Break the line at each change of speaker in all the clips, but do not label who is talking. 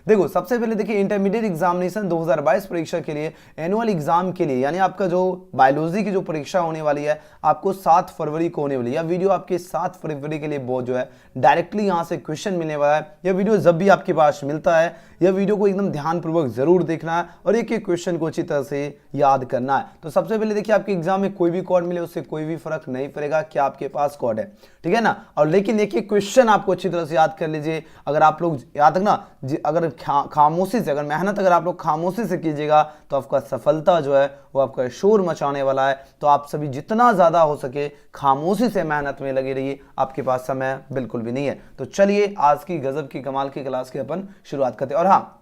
देखो सबसे पहले देखिए इंटरमीडिएट एग्जामिनेशन 2022 परीक्षा के लिए एनुअल एग्जाम के लिए यानी आपका जो बायोलॉजी की जो परीक्षा होने वाली है आपको 7 फरवरी को होने वाली है। यह वीडियो आपके 7 फरवरी के लिए वो जो है डायरेक्टली यहां से क्वेश्चन मिलने वाला है। यह वीडियो जब भी आपके पास मिलता है यह वीडियो को एकदम ध्यानपूर्वक जरूर देखना है और एक एक क्वेश्चन को अच्छी तरह से याद करना है। तो सबसे पहले देखिए आपके एग्जाम में कोई भी कोड मिले उससे कोई भी फर्क नहीं पड़ेगा क्या आपके पास कोड है, ठीक है ना। और लेकिन एक एक क्वेश्चन आपको अच्छी तरह से याद कर लीजिए। अगर आप लोग याद रखना अगर खामोशी से अगर मेहनत अगर आप लोग खामोशी से कीजिएगा तो आपका सफलता जो है वो आपका शोर मचाने वाला है। तो आप सभी जितना ज्यादा हो सके खामोशी से मेहनत में लगे रहिए, आपके पास समय बिल्कुल भी नहीं है। तो चलिए आज की गजब की कमाल की क्लास की अपन शुरुआत करते हैं। और हाँ,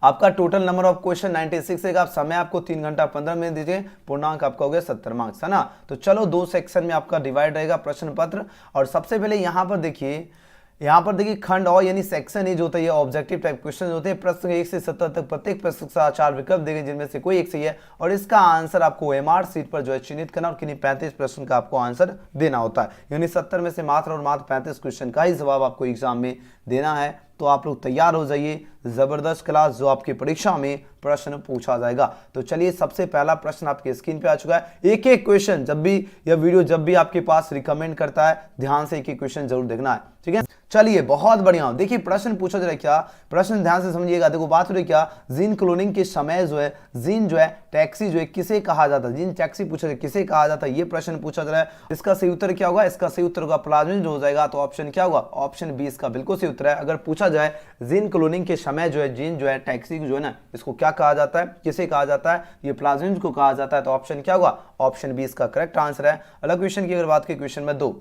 आपका टोटल नंबर ऑफ क्वेश्चन 96 है। आप समय आपको 3 घंटा 15 मिनट दीजिए, पूर्णांक आपका हो गया 70 मार्क्स, है ना। तो चलो 2 सेक्शन में आपका डिवाइड रहेगा प्रश्न पत्र। और सबसे पहले यहां पर देखिए खंड और यानी सेक्शन ए जो होता है ये ऑब्जेक्टिव टाइप क्वेश्चन होते हैं। प्रश्न 1 से 70 तक प्रत्येक प्रश्न का 4 विकल्प देंगे जिनमें से कोई एक सही है और इसका आंसर आपको ओएमआर सीट पर जो है चिन्हित करना और किन्हीं 35 प्रश्न का आपको आंसर देना होता है। यानी 70 में से मात्र और मात्र 35 क्वेश्चन का ही जवाब आपको एग्जाम में देना है। तो आप लोग तैयार हो जाइए, जबरदस्त क्लास जो आपकी परीक्षा में प्रश्न पूछा जाएगा। तो चलिए सबसे पहला प्रश्न आपके स्क्रीन पे आ चुका है। एक एक क्वेश्चन जब भी यह वीडियो जब भी आपके पास रिकमेंड करता है ध्यान से एक एक क्वेश्चन जरूर देखना है, ठीक है। चलिए बहुत बढ़िया, देखिए प्रश्न पूछा जा रहा है क्या, प्रश्न ध्यान से समझिएगा। देखो बात हो रही क्या, जीन क्लोनिंग के समय जो है जीन जो है टैक्सी जो है किसे कहा जाता है, जीन टैक्सी पूछा जाए किसे कहा जाता है, ये प्रश्न पूछा जा रहा है। इसका सही उत्तर क्या होगा, इसका सही उत्तर होगा प्लाज्मिड हो जाएगा। तो ऑप्शन क्या होगा, ऑप्शन बी इसका बिल्कुल सही उत्तर है। अगर पूछा जाए जीन क्लोनिंग के समय जो है जीन जो है टैक्सी जो है ना इसको क्या कहा जाता है, किसे कहा जाता है, ये प्लाज्मिड को कहा जाता है। तो ऑप्शन क्या होगा, ऑप्शन बी इसका करेक्ट आंसर है। अगला क्वेश्चन की अगर बात करें क्वेश्चन में 2,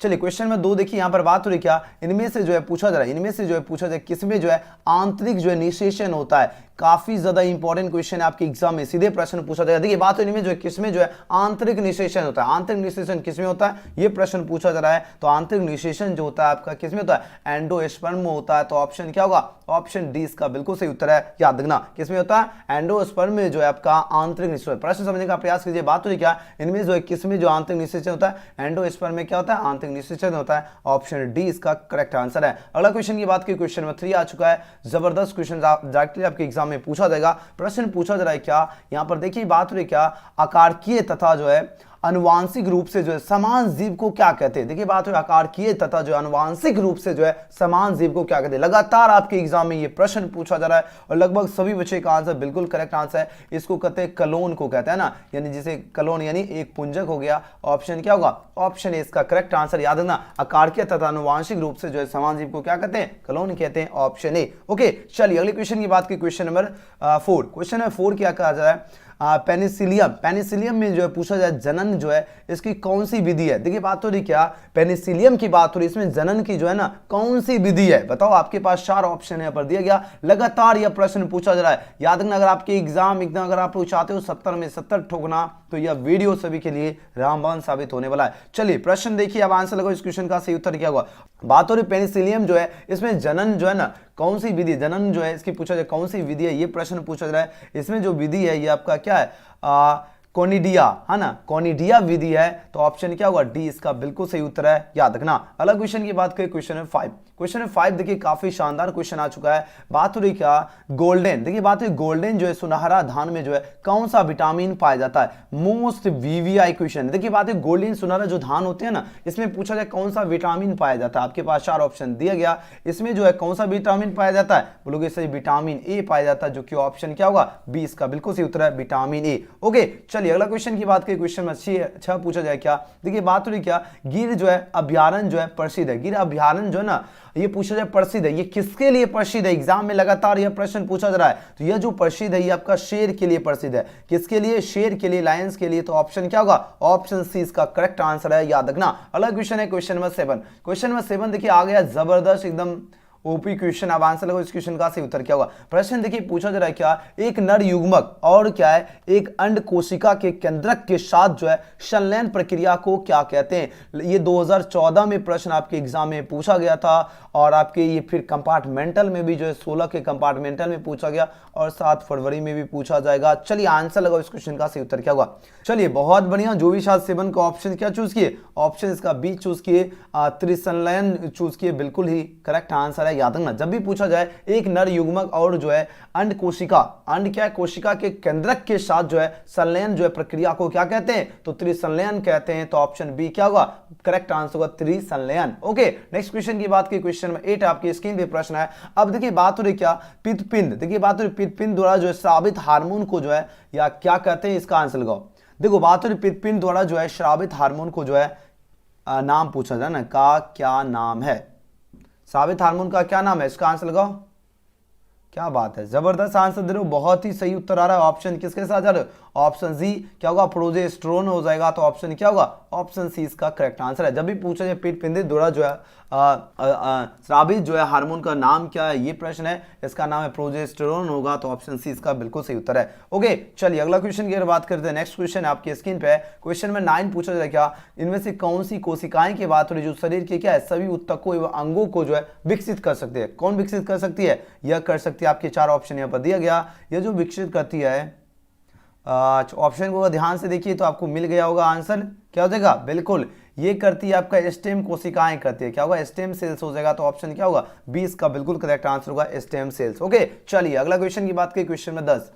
चलिए क्वेश्चन में 2 देखिए यहां पर बात हो रही क्या, इनमें से जो है पूछा जा रहा है, इनमें से जो है पूछा जाए किसमें जो है आंतरिक जो है निषेचन होता है। काफी ज्यादा इंपॉर्टेंट क्वेश्चन है आपके एग्जाम में, सीधे प्रश्न पूछा जाएगा। देखिए बात इनमें जो है किसमें जो है आंतरिक निषेचन होता है, आंतरिक निषेचन किसमें होता है ये प्रश्न पूछा जा रहा है। तो आंतरिक निषेचन जो होता है आपका किसमें होता है, एंडोस्पर्म में होता है। तो ऑप्शन क्या होगा, ऑप्शन डी इसका बिल्कुल सही उत्तर है। याद रखना किसमें होता है, एंडोस्पर्म में जो है आपका आंतरिक निषेचन। प्रश्न समझने का प्रयास कीजिए। बात हो रही क्या, इनमें जो है किसमें जो आंतरिक निषेचन होता है, एंडोस्पर्म में क्या होता है, आंतरिक निषेचन होता है। ऑप्शन डी इसका करेक्ट आंसर है। अगला क्वेश्चन की बात की क्वेश्चन नंबर 3 आ चुका है। जबरदस्त क्वेश्चन डायरेक्टली आपके एग्जाम में पूछा जाएगा। प्रश्न पूछा जा रहा है क्या, यहां पर देखिए बात हो रही क्या, आकारकीय तथा जो है अनुवांशिक रूप से जो है समान जीव को क्या कहते हैं। देखिए बात हो आकारकीय तथा जो अनुवांशिक रूप से जो है समान जीव को क्या कहते हैं। लगातार आपके एग्जाम में ये प्रश्न पूछा जा रहा है और लगभग सभी बच्चे का आंसर बिल्कुल करेक्ट आंसर है। इसको कहते हैं कलोन को कहते हैं ना, यानी जिसे कलोन यानी एक पुंजक हो गया। ऑप्शन क्या होगा, ऑप्शन ए इसका करेक्ट आंसर। याद रखना आकारकीय तथा अनुवांशिक रूप से जो है समान जीव को क्या कहते हैं, कलोन कहते हैं। Option A. ओके चलिए अगले क्वेश्चन की बात की क्वेश्चन नंबर 4। क्वेश्चन नंबर 4 क्या कहा जा रहा है, पेनिसिलियम में जो है पूछा जाए जनन जो है इसकी कौन सी विधि है। देखिए बात हो रही क्या, पेनिसिलियम की बात हो रही, इसमें जनन की जो है ना कौन सी विधि है बताओ। आपके पास 4 ऑप्शन है पर दिया गया। लगातार यह प्रश्न पूछा जा रहा है। याद रखना अगर आपके एग्जाम एकदम अगर आप लोग चाहते हो 70 में 70 ठोकना तो यह वीडियो सभी के लिए रामबाण साबित होने वाला है। चलिए प्रश्न देखिए, अब आंसर लगाओ। इस क्वेश्चन का सही उत्तर क्या होगा। बात हो रही पेनिसिलियम जो है इसमें जनन जो है ना कौन सी विधि, जनन जो है इसकी पूछा जाए कौन सी विधि है, ये प्रश्न पूछा जा रहा है। इसमें जो विधि है ये आपका क्या है, कोनिडिया है ना, कोनिडिया विधि है। तो ऑप्शन क्या होगा, डी इसका बिल्कुल सही उत्तर है। याद रखना। अलग क्वेश्चन की बात करें क्वेश्चन नंबर 5। क्वेश्चन नंबर 5 देखिए काफी शानदार क्वेश्चन आ चुका है। बात हो रही क्या, गोल्डन। देखिए बात हुई गोल्डन जो है सुनहरा धान में जो है कौन सा विटामिन पाया जाता है। Most VVI question. देखिए बात है गोल्डन सुनहरा जो धान होते हैं ना इसमें पूछा जाए कौन सा विटामिन पाया जाता है। आपके पास 4 ऑप्शन दिया गया, इसमें जो है कौन सा विटामिन पाया जाता है, बोलोगे सही विटामिन ए पाया जाता है, जो कि ऑप्शन क्या होगा, बी इसका बिल्कुल सही उत्तर है, विटामिन ए। ओके चलिए अगला क्वेश्चन की बात करें क्वेश्चन में 6 पूछा जाए क्या। देखिए बात हो रही क्या, गिर जो है अभ्यारण्य जो है प्रसिद्ध है, गिर अभ्यारण्य जो है ना ये पूछा जाए प्रसिद्ध है, ये किसके लिए प्रसिद्ध है। एग्जाम में लगातार यह प्रश्न पूछा जा रहा है। तो यह जो प्रसिद्ध है ये आपका शेर के लिए प्रसिद्ध है। किसके लिए, शेर के लिए, लायंस के लिए। तो ऑप्शन क्या होगा, ऑप्शन सी इसका करेक्ट आंसर है। याद रखना। अगला क्वेश्चन है क्वेश्चन नंबर 7। क्वेश्चन नंबर 7 देखिए आ गया जबरदस्त एकदम ओपी क्वेश्चन। अब आंसर लगो इस क्वेश्चन का सही उत्तर क्या होगा। प्रश्न देखिए पूछा जा रहा है क्या, एक नर युग्मक और क्या है एक अंड कोशिका के केंद्रक के साथ जो है संलयन प्रक्रिया को क्या कहते हैं। ये 2014 में प्रश्न आपके एग्जाम में पूछा गया था और आपके ये फिर कंपार्टमेंटल में भी जो है 16 के कंपार्टमेंटल में पूछा गया और 7 फरवरी में भी पूछा जाएगा। चलिए आंसर लगाओ इस क्वेश्चन का सही उत्तर क्या होगा। चलिए बहुत बढ़िया, जो भी शायद 7 का ऑप्शन क्या चूज किए, ऑप्शन इसका बी चूज किए, त्रिसंलयन चूज किए, बिल्कुल ही करेक्ट आंसर है। याद रखना, जब भी पूछा जाए एक नर युग्मक और जो है अंड कोशिका, अंड क्या है, कोशिका के केंद्रक के साथ जो है संलयन जो है प्रक्रिया को क्या कहते हैं, तो त्रिसंलयन कहते हैं। तो ऑप्शन बी क्या होगा, करेक्ट आंसर होगा त्रिसंलयन। ओके, नेक्स्ट क्वेश्चन की बात की, क्वेश्चन नंबर 8 आपकी स्क्रीन पे प्रश्न है। अब देखिए बात हो रही क्या, पित्तपिंड, देखिए बात हो रही पित्तपिंड द्वारा जो है स्रावित हार्मोन को जो है या क्या कहते हैं, इसका आंसर लगाओ। देखो बात हो रही पित्तपिंड द्वारा जो है स्रावित हार्मोन को जो है नाम पूछा जाए ना, का क्या नाम है, स्रावित हार्मोन का क्या नाम है, इसका आंसर लगाओ। क्या बात है, जबरदस्त आंसर दे रहे हो, बहुत ही सही उत्तर आ रहा है। ऑप्शन किसके साथ जा रहे हो, ऑप्शन सी क्या होगा, प्रोजेस्टेरोन हो जाएगा। तो ऑप्शन क्या होगा, ऑप्शन सी इसका करेक्ट आंसर है। जब भी पूछा जाए पित्तपिंड द्वारा जो है स्रावित जो है हार्मोन का नाम क्या है, ये प्रश्न है, इसका नाम है प्रोजेस्टेरोन होगा। तो ऑप्शन सी इसका बिल्कुल सही उत्तर है। ओके, चलिए अगला क्वेश्चन की बात करते हैं। नेक्स्ट क्वेश्चन आपकी स्क्रीन पे है, क्वेश्चन में 9 पूछा जाए क्या, इनमें से कौन सी कोशिकाएं की बात हो रही जो शरीर के क्या है सभी ऊतकों एवं अंगों को जो है विकसित कर सकती है। कौन विकसित कर सकती है, यह कर सकती है, आपके 4 ऑप्शन यहाँ पर दिया गया। यह जो विकसित करती है, ऑप्शन को ध्यान से देखिए तो आपको मिल गया होगा आंसर, क्या हो जाएगा, बिल्कुल ये करती है आपका स्टेम कोशिकाएं करती है, क्या होगा, स्टेम सेल्स हो जाएगा। तो ऑप्शन क्या होगा, 20 का बिल्कुल करेक्ट आंसर होगा स्टेम सेल्स। ओके, चलिए अगला क्वेश्चन की बात करें, क्वेश्चन में 10,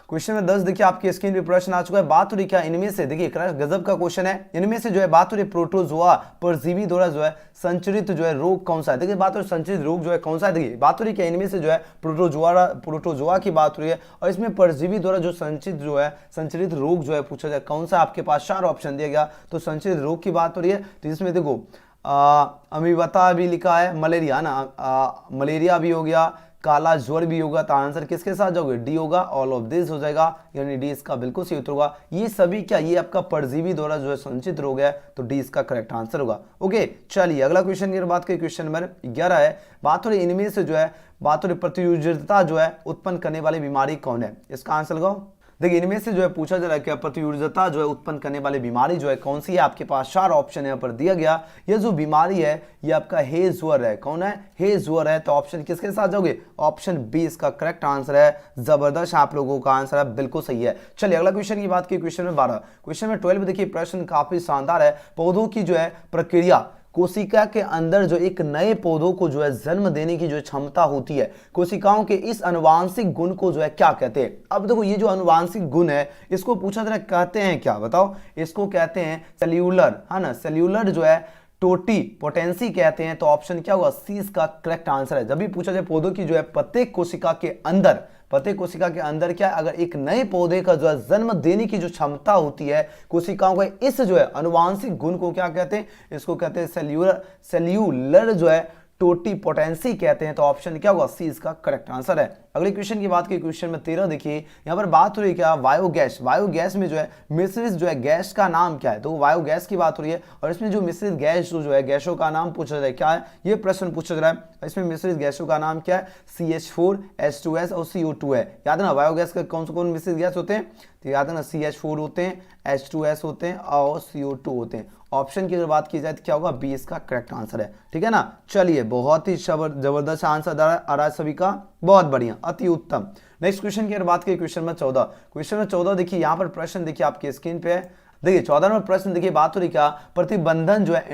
क्वेश्चन में 10 देखिए आपकी स्क्रीन पे प्रश्न आ चुका है। बात हो रही क्या, इनमें से देखिए गजब का क्वेश्चन है, इनमें से जो है बात हो रही प्रोटोजोआ परजीवी द्वारा जो है संचरित जो है रोग कौन सा है। देखिए बात हो रही संचरित रोग जो है कौन सा है, देखिए बात हो रही क्या, इनमें से जो है प्रोटोजोआ की बात हो रही है और इसमें परजीवी द्वारा जो संचित जो है संचरित रोग जो है पूछा जाए कौन सा, आपके पास 4 ऑप्शन दिया गया। तो संचरित रोग की बात हो रही है, तो इसमें देखो अमीबता भी लिखा है, मलेरिया ना, मलेरिया भी हो गया, काला ज्वर भी होगा। तो आंसर किसके साथ जाओगे, डी होगा, ऑल ऑफ दिस हो जाएगा, यानी डी इसका बिल्कुल सही उत्तर होगा। ये सभी क्या, ये आपका परजीवी द्वारा जो है संचित रोग है, तो डी इसका करेक्ट आंसर होगा। ओके, चलिए अगला क्वेश्चन की बात करें, क्वेश्चन नंबर 11 है। बात हो रही इनमें से जो है बात हो रही प्रतियोगिता जो है उत्पन्न करने वाली बीमारी कौन है, इसका आंसर लगाओ। देखिए इनमें से जो है पूछा जा रहा है कि प्रतियोगिता जो है उत्पन्न करने वाली बीमारी जो है कौन सी है, आपके पास 4 ऑप्शन यहाँ पर दिया गया। ये जो बीमारी है ये आपका हे ज्वर है, कौन है, हे ज्वर है। तो ऑप्शन किसके साथ जाओगे, ऑप्शन बी इसका करेक्ट आंसर है। जबरदस्त, आप लोगों का आंसर है बिल्कुल सही है। चलिए अगला क्वेश्चन की बात की, क्वेश्चन में 12, क्वेश्चन में 12 देखिए प्रश्न काफी शानदार है। पौधों की जो है प्रक्रिया, कोशिका के अंदर जो एक नए पौधों को जो है जन्म देने की जो क्षमता होती है, कोशिकाओं के इस अनुवांशिक गुण को जो है क्या कहते हैं। अब देखो ये जो अनुवांशिक गुण है इसको पूछा जा कहते हैं क्या, बताओ, इसको कहते हैं सेल्यूलर, है ना, सेल्यूलर जो है टोटी पोटेंसी कहते हैं। तो ऑप्शन क्या होगा, सी इसका करेक्ट आंसर है। जब भी पूछा जाए पौधों की जो है प्रत्येक कोशिका के अंदर क्या है, अगर एक नए पौधे का जो है जन्म देने की जो क्षमता होती है कोशिकाओं का, इस जो है अनुवांशिक गुण को क्या कहते हैं, इसको कहते हैं सेल्यूलर जो है टोटी पोटेंसी कहते हैं। तो ऑप्शन क्या होगा, सी इसका करेक्ट आंसर है। अगले क्वेश्चन की बात की, क्वेश्चन में 13 देखिए यहाँ पर बात हो रही है क्या, बायोगैस, बायोगैस में जो है मिश्रित जो है गैस का नाम क्या है। तो बायोगैस की बात हो रही है और इसमें जो मिश्रित गैस जो है गैसों का नाम पूछा जाए क्या है, ये प्रश्न पूछा जा रहा है। इसमें मिश्रित गैसों का नाम क्या है, CH4 H2S और CO2 है। याद है ना, बायोगैस के कौन से कौन मिश्रित गैस होते हैं, तो याद है ना, CH4 होते हैं, H2S होते हैं और CO2 होते हैं। ऑप्शन की अगर बात की जाए तो क्या होगा, बी इसका करेक्ट आंसर है। ठीक है ना, चलिए बहुत ही जबरदस्त आंसर आ रहा है सभी का, बहुत बढ़िया, अति उत्तम। नेक्स्ट क्वेश्चन की अगर बात की, क्वेश्चन में 14, क्वेश्चन में 14 देखिए यहाँ पर प्रश्न देखिए आपकी स्क्रीन पे है। देखिए 14 नंबर प्रश्न देखिए बात हो रही क्या, प्रतिबंधन जो है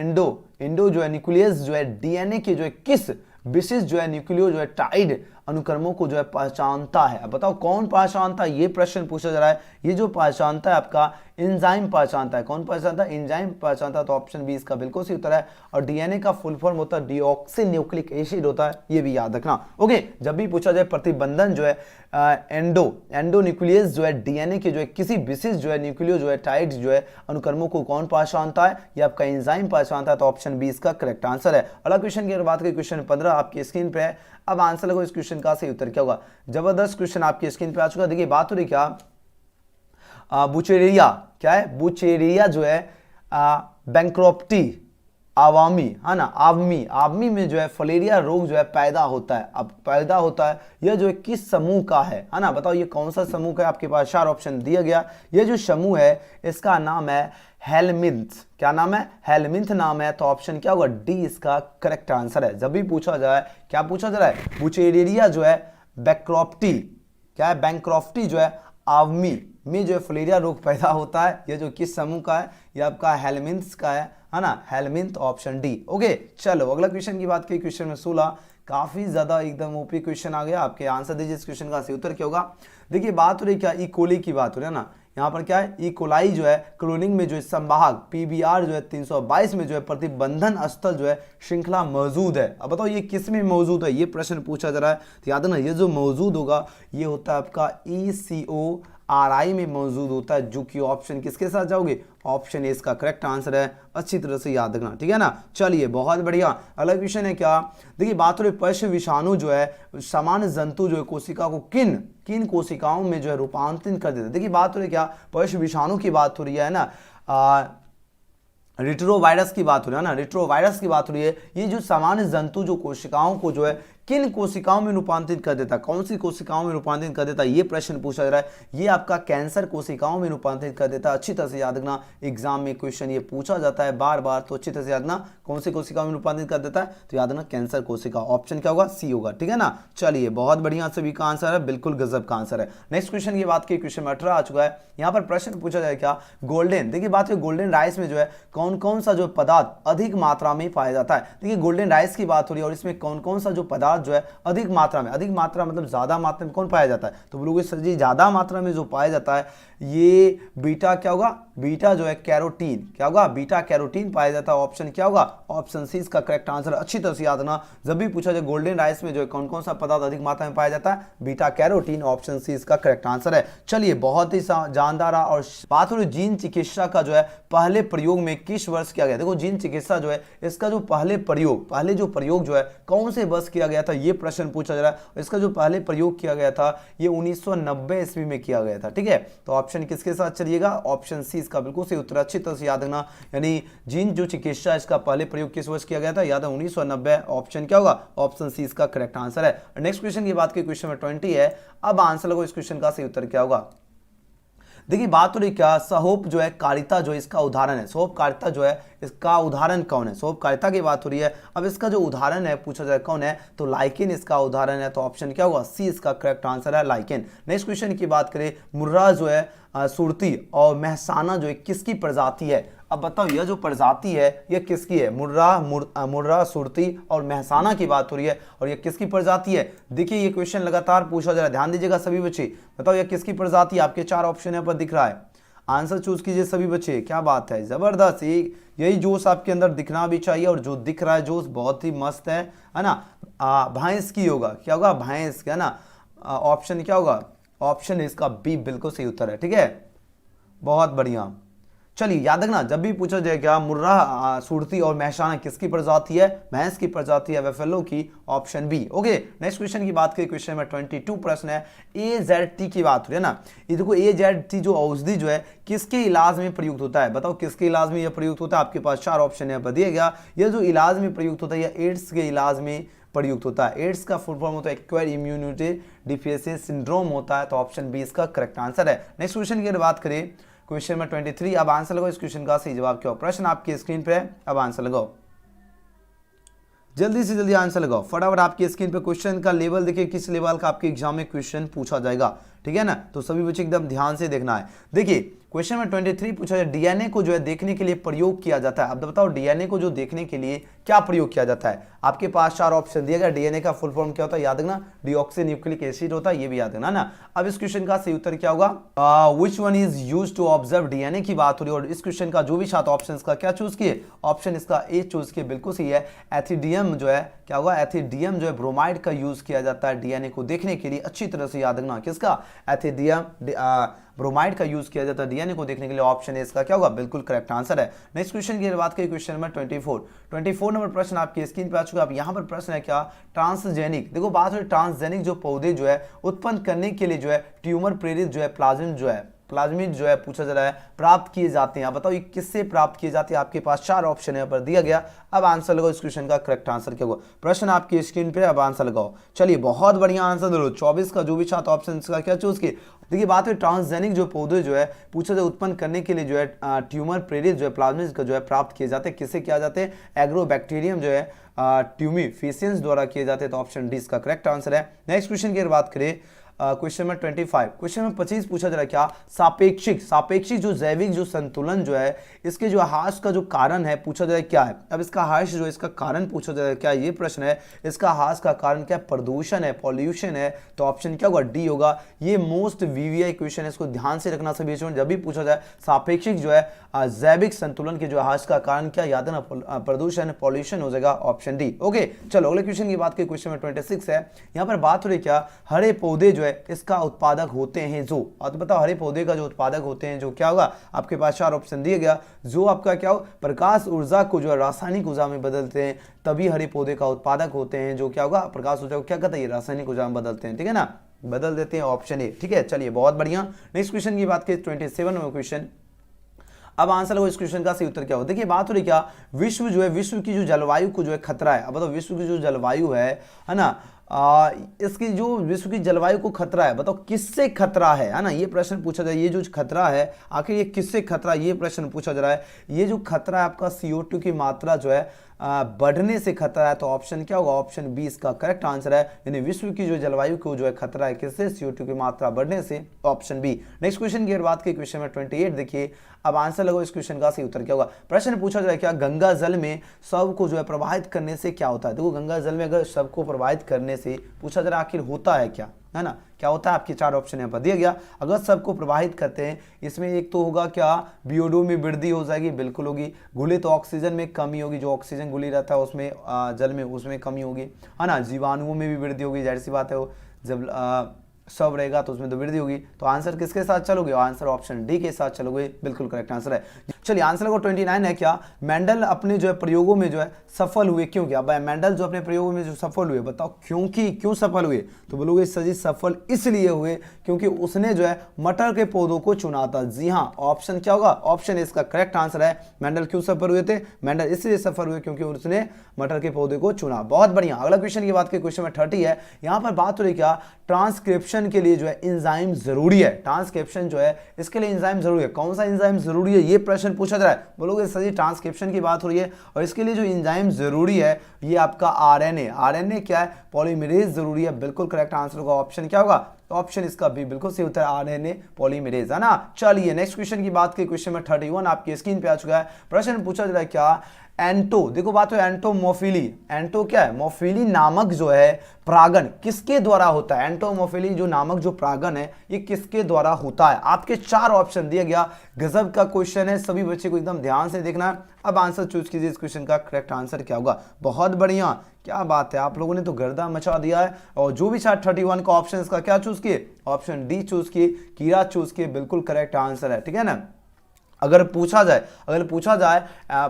इंडो जो है न्यूक्लियस जो है डीएनए के जो है किस विशिष्ट जो है न्यूक्लियो जो है टाइड अनुक्रमों को जो है पहचानता है। अब बताओ कौन पहचानता है, ये प्रश्न पूछा जा रहा है। ये जो पहचानता है आपका एंजाइम पहचानता है, कौन पहचानता है, एंजाइम पहचानता है। तो ऑप्शन बी इसका बिल्कुल सही उत्तर है। और डीएनए का फुल फॉर्म होता है डीऑक्सी न्यूक्लिक एसिड होता है, ये भी याद रखना। ओके, जब भी पूछा जाए प्रतिबंधन जो है एंडो न्यूक्लियस जो है डीएनए के जो है किसी विशिष्ट जो है न्यूक्लियो जो है टाइड जो है अनुक्रमों को कौन पहचानता है, ये आपका एंजाइम पहचानता है। तो ऑप्शन बी इसका करेक्ट आंसर है। अगला क्वेश्चन की अगर बात करें, क्वेश्चन 15 आपकी स्क्रीन पे है। अब आंसर लगो इस क्वेश्चन का सही उत्तर क्या होगा। जबरदस्त क्वेश्चन आपकी स्क्रीन पे आ चुका है। देखिए बात हो रही क्या, बुचेरिया क्या है, बुचेरिया जो है बैंक्रोप्टी आवामी, है ना, आवामी में जो है फलेरिया रोग जो है पैदा होता है। अब पैदा होता है यह जो है किस समूह का है ना, बताओ ये कौन सा समूह का है। आपके पास 4 ऑप्शन दिया गया। ये जो समूह है इसका नाम है हेलमिंथ, क्या नाम है, हेलमिंथ नाम है। तो ऑप्शन क्या होगा, डी इसका करेक्ट आंसर है। जब भी पूछा जाए, क्या पूछा जा रहा है, बुचेरिया जो है बैंक्रोप्टी, क्या है, बैंक्रोप्टी जो है आवामी में जो है फलेरिया रोग पैदा होता है। ये जो किस समूह का है, ये आपका हेलमिंथ का है। है ना, हेलमिंथ ऑप्शन डी। ओके चलो अगला क्वेश्चन की बात करें, क्वेश्चन में 16 काफी ज्यादा एकदम ओपी क्वेश्चन आ गया, आपके आंसर दीजिए इस क्वेश्चन का सही उत्तर क्या होगा। देखिए बात हो रही क्या, इकोली की बात हो रही है ना, यहाँ पर क्या है, इकोलाई जो है क्लोनिंग में जो है संवाहक पीबीआर जो है 322 में जो है प्रतिबंधन स्थल जो है श्रृंखला मौजूद है। अब बताओ ये किस में मौजूद है, ये प्रश्न पूछा जा रहा है, तो याद है ना ये जो मौजूद होगा ये होता है आपका ECORI में मौजूद होता है, जो कि ऑप्शन किसके साथ जाओगे, ऑप्शन ए इसका करेक्ट आंसर है, अच्छी तरह से याद रखना, ठीक है ना। चलिए बहुत बढ़िया, अगला क्वेश्चन है क्या, देखिए बात हो रही पशु विषाणु जो है सामान्य जंतु जो है कोशिका को किन किन कोशिकाओं में जो है रूपांतरित कर देते हैं। देखिए बात हो रही क्या, पशु विषाणु की बात हो रही है ना, रिट्रोवायरस की बात हो रही है ना, रिट्रोवायरस की बात हो रही है, ये जो सामान्य जंतु जो कोशिकाओं को जो है किन कोशिकाओं में रूपांतरित कर देता है, कौन सी कोशिकाओं में रूपांतरित कर देता है, ये प्रश्न पूछा जा रहा है। ये आपका कैंसर कोशिकाओं में रूपांतरित कर देता है, अच्छी तरह से याद रखना, एग्जाम में क्वेश्चन ये पूछा जाता है बार बार, तो अच्छी तरह से याद रखना कौन सी कोशिकाओं में रूपांतरित कर देता है, तो याद रखना कैंसर कोशिका, ऑप्शन क्या होगा, सी होगा, ठीक है ना। चलिए बहुत बढ़िया, सभी का आंसर है, बिल्कुल गजब का आंसर है। नेक्स्ट क्वेश्चन की बात की, क्वेश्चन 18 आ चुका है, यहाँ पर प्रश्न पूछा जाए क्या, गोल्डन, देखिए बात है गोल्डन राइस में जो है कौन कौन सा जो पदार्थ अधिक मात्रा में पाया जाता है। देखिए गोल्डन राइस की बात हो रही है और इसमें कौन कौन सा जो पदार्थ जो है अधिक मात्रा में, अधिक मात्रा मतलब ज्यादा मात्रा में कौन पाया जाता है, तो बोलोगे सर जी ज्यादा मात्रा में जो पाया जाता है ये बीटा क्या होगा, बीटा जो है कैरोटीन, क्या होगा, बीटा कैरोटीन पाया जाता है, ऑप्शन क्या होगा, ऑप्शन सी इसका करेक्ट आंसर। अच्छी तरह से याद रखना, जब भी पूछा जाए गोल्डन राइस में जो है कौन कौन सा पदार्थ अधिक मात्रा में पाया जाता है, बीटा कैरोटीन, ऑप्शन सी इसका करेक्ट आंसर है। चलिए बहुत ही जानदार और बात हो रही जीन चिकित्सा का जो है पहले प्रयोग में किस वर्ष किया गया। देखो जीन चिकित्सा जो है इसका जो पहले जो प्रयोग जो है कौन से वर्ष किया गया था, ये प्रश्न पूछा जा रहा है। इसका जो पहले प्रयोग किया गया था ये 1990 ईस्वी में किया गया था, ठीक है, तो ऑप्शन किसके साथ चलिएगा, ऑप्शन सी इसका बिल्कुल सही उत्तर, अच्छी तरह से याद रखना, यानी जीन जो चिकित्सा इसका पहले प्रयोग किस वर्ष किया गया था, याद है 1990, ऑप्शन क्या होगा, ऑप्शन सी इसका करेक्ट आंसर है। नेक्स्ट क्वेश्चन की बात की, क्वेश्चन में 20 है, अब आंसर लगो इस क्वेश्चन का सही उत्तर क्या होगा। देखिए बात हो रही क्या, सहोप जो है कारिता जो इसका उदाहरण है, सहोप कारिता जो है इसका उदाहरण कौन है, सहोप कारिता की बात हो रही है। अब इसका जो उदाहरण है पूछा जाए कौन है, तो लाइकेन इसका उदाहरण है, तो ऑप्शन क्या होगा, सी इसका करेक्ट आंसर है, लाइकेन। नेक्स्ट क्वेश्चन की बात करें, मुर्रा जो है सुरती और महसाना जो है किसकी प्रजाति है। अब बताओ यह जो प्रजाति है यह किसकी है, मुर्रा सुरती और महसाना की बात हो रही है, और यह किसकी प्रजाति है। देखिए ये क्वेश्चन लगातार पूछा जा रहा है, ध्यान दीजिएगा सभी बच्चे, बताओ यह किसकी प्रजाति, आपके 4 ऑप्शन यहाँ पर दिख रहा है, आंसर चूज कीजिए सभी बच्चे, क्या बात है, जबरदस्त, यही जोश आपके अंदर दिखना भी चाहिए, और जो दिख रहा है जोश बहुत ही मस्त है ना। भैंस की होगा, क्या होगा, भैंस, है ना, ऑप्शन क्या होगा, ऑप्शन इसका बी बिल्कुल सही उत्तर है, ठीक है, बहुत बढ़िया। चलिए याद रखना, जब भी पूछा जाएगा मुर्रा सुरती और महसाना किसकी प्रजाति है, भैंस की प्रजाति है, वेफेलो की, option B. Okay next question की बात करें, क्वेश्चन में 22 प्रश्न है, AZT की बात हो रही है ना, ये देखो AZT जो औषधि जो है किसके इलाज में प्रयुक्त होता है, बताओ किसके इलाज में यह प्रयुक्त होता है, आपके पास 4 ऑप्शन है, दिया गया, यह जो इलाज में प्रयुक्त होता है यह एड्स के इलाज में प्रयुक्त होता है, एड्स का फुल फॉर्म होता है एक्वायर्ड इम्यूनिटी डिफिशिएंसी सिंड्रोम होता है, तो ऑप्शन बी इसका करेक्ट आंसर है। नेक्स्ट क्वेश्चन की बात करें, क्वेश्चन में 23, अब आंसर लगाओ इस क्वेश्चन का सही जवाब क्या हो, प्रश्न आपकी स्क्रीन पे है, अब आंसर लगाओ, जल्दी से जल्दी आंसर लगाओ फटाफट। आपकी स्क्रीन पे क्वेश्चन का लेवल देखिए, किस लेवल का आपके एग्जाम में क्वेश्चन पूछा जाएगा, ठीक है ना, तो सभी बच्चे एकदम ध्यान से देखना है। देखिए क्वेश्चन में 23 पूछा जाए, डीएनए को जो है देखने के लिए प्रयोग किया जाता है। अब बताओ डीएनए को जो देखने के लिए क्या प्रयोग किया जाता है, आपके पास 4 ऑप्शन दिया गया, डीएनए का फुल फॉर्म क्या होता है याद रखना, डीऑक्सी न्यूक्लिक एसिड होता है, ये भी याद रखना ना। अब इस क्वेश्चन का सही उत्तर क्या होगा, which one is used to observe DNA की बात हो रही है, और इस क्वेश्चन का जो भी 7 ऑप्शन का क्या चूज किए, ऑप्शन इसका ए चूज किए, बिल्कुल सही है। एथिडियम जो है क्या होगा, एथिडियम जो है ब्रोमाइड का यूज किया जाता है डीएनए को देखने के लिए, अच्छी तरह से याद रखना, किसका, एथिडियम ब्रोमाइड का यूज किया जाता है डीएनए को देखने के लिए, ऑप्शन ए इसका क्या होगा, बिल्कुल करेक्ट आंसर है। नेक्स्ट क्वेश्चन की बात करें, क्वेश्चन नंबर 24 नंबर प्रश्न आपकी स्क्रीन पे आ चुका है। अब यहाँ पर प्रश्न है क्या, ट्रांसजेनिक, देखो बात है ट्रांसजेनिक जो पौधे जो है उत्पन्न करने के लिए जो है ट्यूमर प्रेरित जो है प्लाज्मिड जो है पूछा जा रहा है प्राप्त किए जाते हैं। आप बताओ ये किससे प्राप्त किए जाते हैं, आपके पास 4 ऑप्शन यहाँ पर दिया गया। अब आंसर लगाओ इस क्वेश्चन का करेक्ट आंसर क्या होगा, प्रश्न आपकी स्क्रीन पे, अब आंसर लगाओ। चलिए बहुत बढ़िया आंसर दे लो, 24 का जो भी 7 ऑप्शन का क्या चूज किए। देखिए बात है ट्रांसजेनिक जो पौधे जो है पूछा जाए उत्पन्न करने के लिए जो है ट्यूमर प्रेरित जो है प्लाज्मिड का जो है प्राप्त किए जाते हैं, किससे किया जाते हैं, एग्रोबैक्टीरियम जो है ट्यूमी फिशियंस द्वारा किए जाते हैं, तो ऑप्शन डी इसका करेक्ट आंसर है। नेक्स्ट क्वेश्चन की बात करें, क्वेश्चन नंबर 25, क्वेश्चन नंबर 25 पूछा जा रहा है क्या, सापेक्षिक सापेक्षिक जो जैविक जो संतुलन जो है इसके जो ह्रास का जो कारण है पूछा जा रहा है क्या है। अब इसका ह्रास जो इसका कारण पूछा जा रहा है क्या, ये प्रश्न है। इसका ह्रास का कारण क्या है, प्रदूषण है, पॉल्यूशन है, तो ऑप्शन क्या होगा, डी होगा। ये मोस्ट वीवीआई क्वेश्चन है, इसको ध्यान से रखना सभी स्टूडेंट। जब भी पूछा जाए सापेक्षिक जो है जैविक संतुलन के जो ह्रास का कारण क्या, याद है ना, प्रदूषण, पॉल्यूशन हो जाएगा, ऑप्शन डी। ओके चलो अगले क्वेश्चन की बात करें, क्वेश्चन नंबर 26 है। यहाँ पर बात हो रही क्या, हरे पौधे जो है इसका उत्पादक होते हैं जो, और तो बताओ हरे पौधे का जो उत्पादक होते हैं जो क्या होगा, आपके पास 4 ऑप्शन दिए गया। जो आपका क्या हो, प्रकाश ऊर्जा को जो है रासायनिक ऊर्जा में बदलते हैं तभी हरे पौधे का उत्पादक होते हैं। जो क्या होगा, प्रकाश ऊर्जा को क्या कहते हैं, रासायनिक ऊर्जा में बदलते हैं, ठीक है ना, बदल देते हैं, ऑप्शन ए। ठीक है चलिए बहुत बढ़िया। नेक्स्ट क्वेश्चन की बात करें 27 नंबर क्वेश्चन। अब आंसर लगो इस क्वेश्चन का सही उत्तर क्या हो। देखिए बात हो रही क्या, विश्व जो है, विश्व की जो जलवायु को जो है खतरा है। अब बताओ विश्व की जो जलवायु है ना, इसकी जो विश्व की जलवायु को खतरा है, बताओ किससे खतरा है ना, ये प्रश्न पूछा जाए। ये जो खतरा है आखिर ये किससे खतरा, ये प्रश्न पूछा जा रहा है। ये जो खतरा है आपका CO2 की मात्रा जो है बढ़ने से खतरा है, तो ऑप्शन क्या होगा, ऑप्शन बी इसका करेक्ट आंसर है। यानी विश्व की जो जलवायु को जो है खतरा है किससे, CO2 की मात्रा बढ़ने से, ऑप्शन बी। नेक्स्ट क्वेश्चन की बात की, क्वेश्चन नंबर 28 देखिए। अब आंसर लगो इस क्वेश्चन का सही उत्तर क्या होगा। प्रश्न पूछा जाए क्या, गंगा जल में शव को जो है प्रवाहित करने से क्या होता है। देखो गंगा जल में अगर शव को प्रवाहित करने से पूछा जा रहा आखिर होता है क्या, है ना, क्या होता है, आपके 4 ऑप्शन यहाँ पर दिया गया। अगर सबको प्रवाहित करते हैं, इसमें एक तो होगा क्या, बीओडो में वृद्धि हो जाएगी, बिल्कुल होगी। घुले तो ऑक्सीजन में कमी होगी, जो ऑक्सीजन घुली रहता है उसमें जल में, उसमें कमी होगी, है ना। जीवाणुओं में भी वृद्धि होगी, जाहिर सी बात है, वो जब सब रहेगा तो उसमें तो वृद्धि होगी। तो आंसर किसके साथ चलोगे, आंसर ऑप्शन डी के साथ चलोगे, बिल्कुल करेक्ट आंसर है। चलिए आंसर लगो 29 है क्या, मेंडल अपने जो है प्रयोगों में जो है सफल हुए, क्यों क्या भाई, मेंडल जो अपने प्रयोगों में जो सफल हुए, बताओ क्योंकि क्यों सफल हुए, तो बोलोगे सर जी सफल इसलिए हुए क्योंकि उसने जो है मटर के पौधों को चुना था। जी हाँ, ऑप्शन क्या होगा, ऑप्शन इसका करेक्ट आंसर है। मेंडल क्यों सफल हुए थे, मेंडल इसलिए सफल हुए क्योंकि उसने मटर के पौधे को चुना। बहुत बढ़िया। अगला क्वेश्चन की बात करें, क्वेश्चन में 30 है। यहाँ पर बात हो रही क्या, ट्रांसक्रिप्शन के लिए जो है एंजाइम जरूरी है। ट्रांसक्रिप्शन जो है इसके लिए एंजाइम जरूरी है। कौन सा एंजाइम जरूरी है, ये प्रश्न पूछा जा रहा है। बोलोगे सर जी ट्रांसक्रिप्शन की बात हो रही है और इसके लिए जो एंजाइम जरूरी है ये आपका आरएनए। आरएनए क्या है, पॉलीमरेज जरूरी है, बिल्कुल करेक्ट आंसर होगा, ऑप्शन क्या होगा, ऑप्शन इसका बी बिल्कुल सही उत्तर, आरएनए पॉलीमरेज, है ना। चलिए नेक्स्ट क्वेश्चन की बात की, क्वेश्चन में 31 आपकी स्क्रीन पे आ चुका है। प्रश्न पूछा जा रहा है क्या, एंटो, देखो बात हो एंटोमोफिली। एंटो क्या है, मोफिली नामक जो है परागण किसके द्वारा होता है। एंटोमोफिली जो नामक जो परागण है ये किसके द्वारा होता है। आपके 4 ऑप्शन दिया गया। गजब का क्वेश्चन है, सभी बच्चे को एकदम ध्यान से देखना है। अब आंसर चूज कीजिए, इस क्वेश्चन का करेक्ट आंसर क्या होगा। बहुत बढ़िया, क्या बात है, आप लोगों ने तो गर्दा मचा दिया है। और जो भी 31 का ऑप्शन इसका क्या चूज किए, ऑप्शन डी चूज किए, कीड़ा चूज किए, बिल्कुल करेक्ट आंसर है, ठीक है ना। अगर पूछा जाए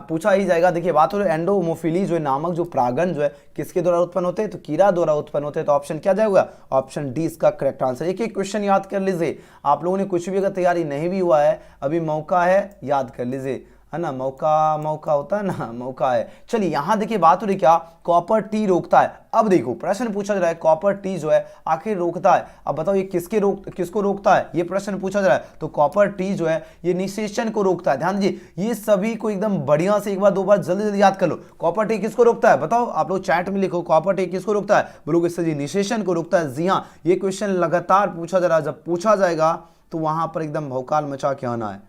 पूछा ही जाएगा। देखिए बात हो रही है एंडोमोफिली जो नामक जो परागण जो है किसके द्वारा उत्पन्न होते हैं, तो कीड़ा द्वारा उत्पन्न होते हैं। तो ऑप्शन क्या जाएगा, ऑप्शन डी इसका करेक्ट आंसर। एक एक क्वेश्चन याद कर लीजिए। आप लोगों ने कुछ भी अगर तैयारी नहीं भी हुआ है, अभी मौका है, याद कर लीजिए, है ना। मौका होता है ना, मौका है। चलिए यहां देखिए बात हो रही क्या, कॉपर टी रोकता है। अब देखो प्रश्न पूछा जा रहा है कॉपर टी जो है आखिर रोकता है। अब बताओ ये किसको रोकता है, ये प्रश्न पूछा जा रहा है। तो कॉपर टी जो है ये निषेचन को रोकता है। ध्यान दीजिए, ये सभी को एकदम बढ़िया से एक बार 2 बार जल्दी जल्दी याद कर लो। कॉपर टी किसको रोकता है, बताओ आप लोग चैट में लिखो, कॉपर टी किसको रोकता है, बोलोगे सर जी निषेचन को रोकता है। जी हाँ, ये क्वेश्चन लगातार पूछा जा रहा है। जब पूछा जाएगा तो वहां पर एकदम भौकाल मचा के आना है,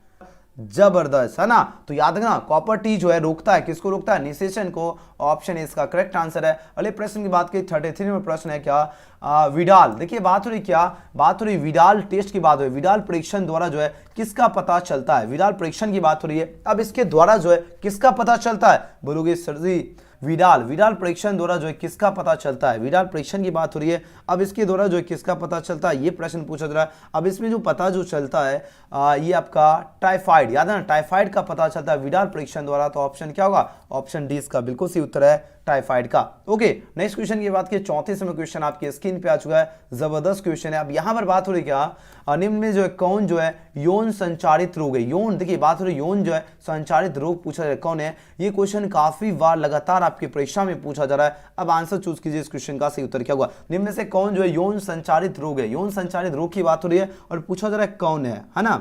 जबरदस्त, है ना। तो याद रखना कॉपर टी जो है रोकता है, किसको रोकता है, निषेचन को। ऑप्शन इसका करेक्ट आंसर है। अगले प्रश्न की बात की, 33 में प्रश्न है क्या, विडाल। देखिए बात हो रही क्या, बात हो रही विडाल टेस्ट की बात हो रही। विडाल परीक्षण द्वारा जो है किसका पता चलता है, विडाल परीक्षण की बात हो रही है। अब इसके द्वारा जो है किसका पता चलता है, बोलोगे सर जी विडाल परीक्षण द्वारा जो है किसका पता चलता है। विडाल परीक्षण की बात हो रही है। अब इसके द्वारा जो है किसका पता चलता है, ये प्रश्न पूछा जा रहा है। अब इसमें जो पता जो चलता है ये आपका टाइफाइड, याद है ना, टाइफाइड का पता चलता है विडाल परीक्षण द्वारा। तो ऑप्शन क्या होगा, ऑप्शन डी इसका बिल्कुल सही उत्तर है, टाइफाइड का। ओके नेक्स्ट क्वेश्चन की बात की, 34वां क्वेश्चन आपकी स्क्रीन पे आ चुका है। जबरदस्त क्वेश्चन है। अब यहां पर बात हो रही क्या, निम्न में जो है कौन जो है यौन संचारित रोग है। यौन, देखिए बात हो रही यौन जो है संचारित रोग पूछा जा रहा है, कौन है। ये क्वेश्चन काफी बार लगातार आपकी परीक्षा में पूछा जा रहा है। अब आंसर चूज कीजिए, इस क्वेश्चन का सही उत्तर क्या होगा। निम्न में से कौन जो है यौन संचारित रोग है। यौन संचारित रोग की बात हो रही है और पूछा जा रहा है कौन है ना।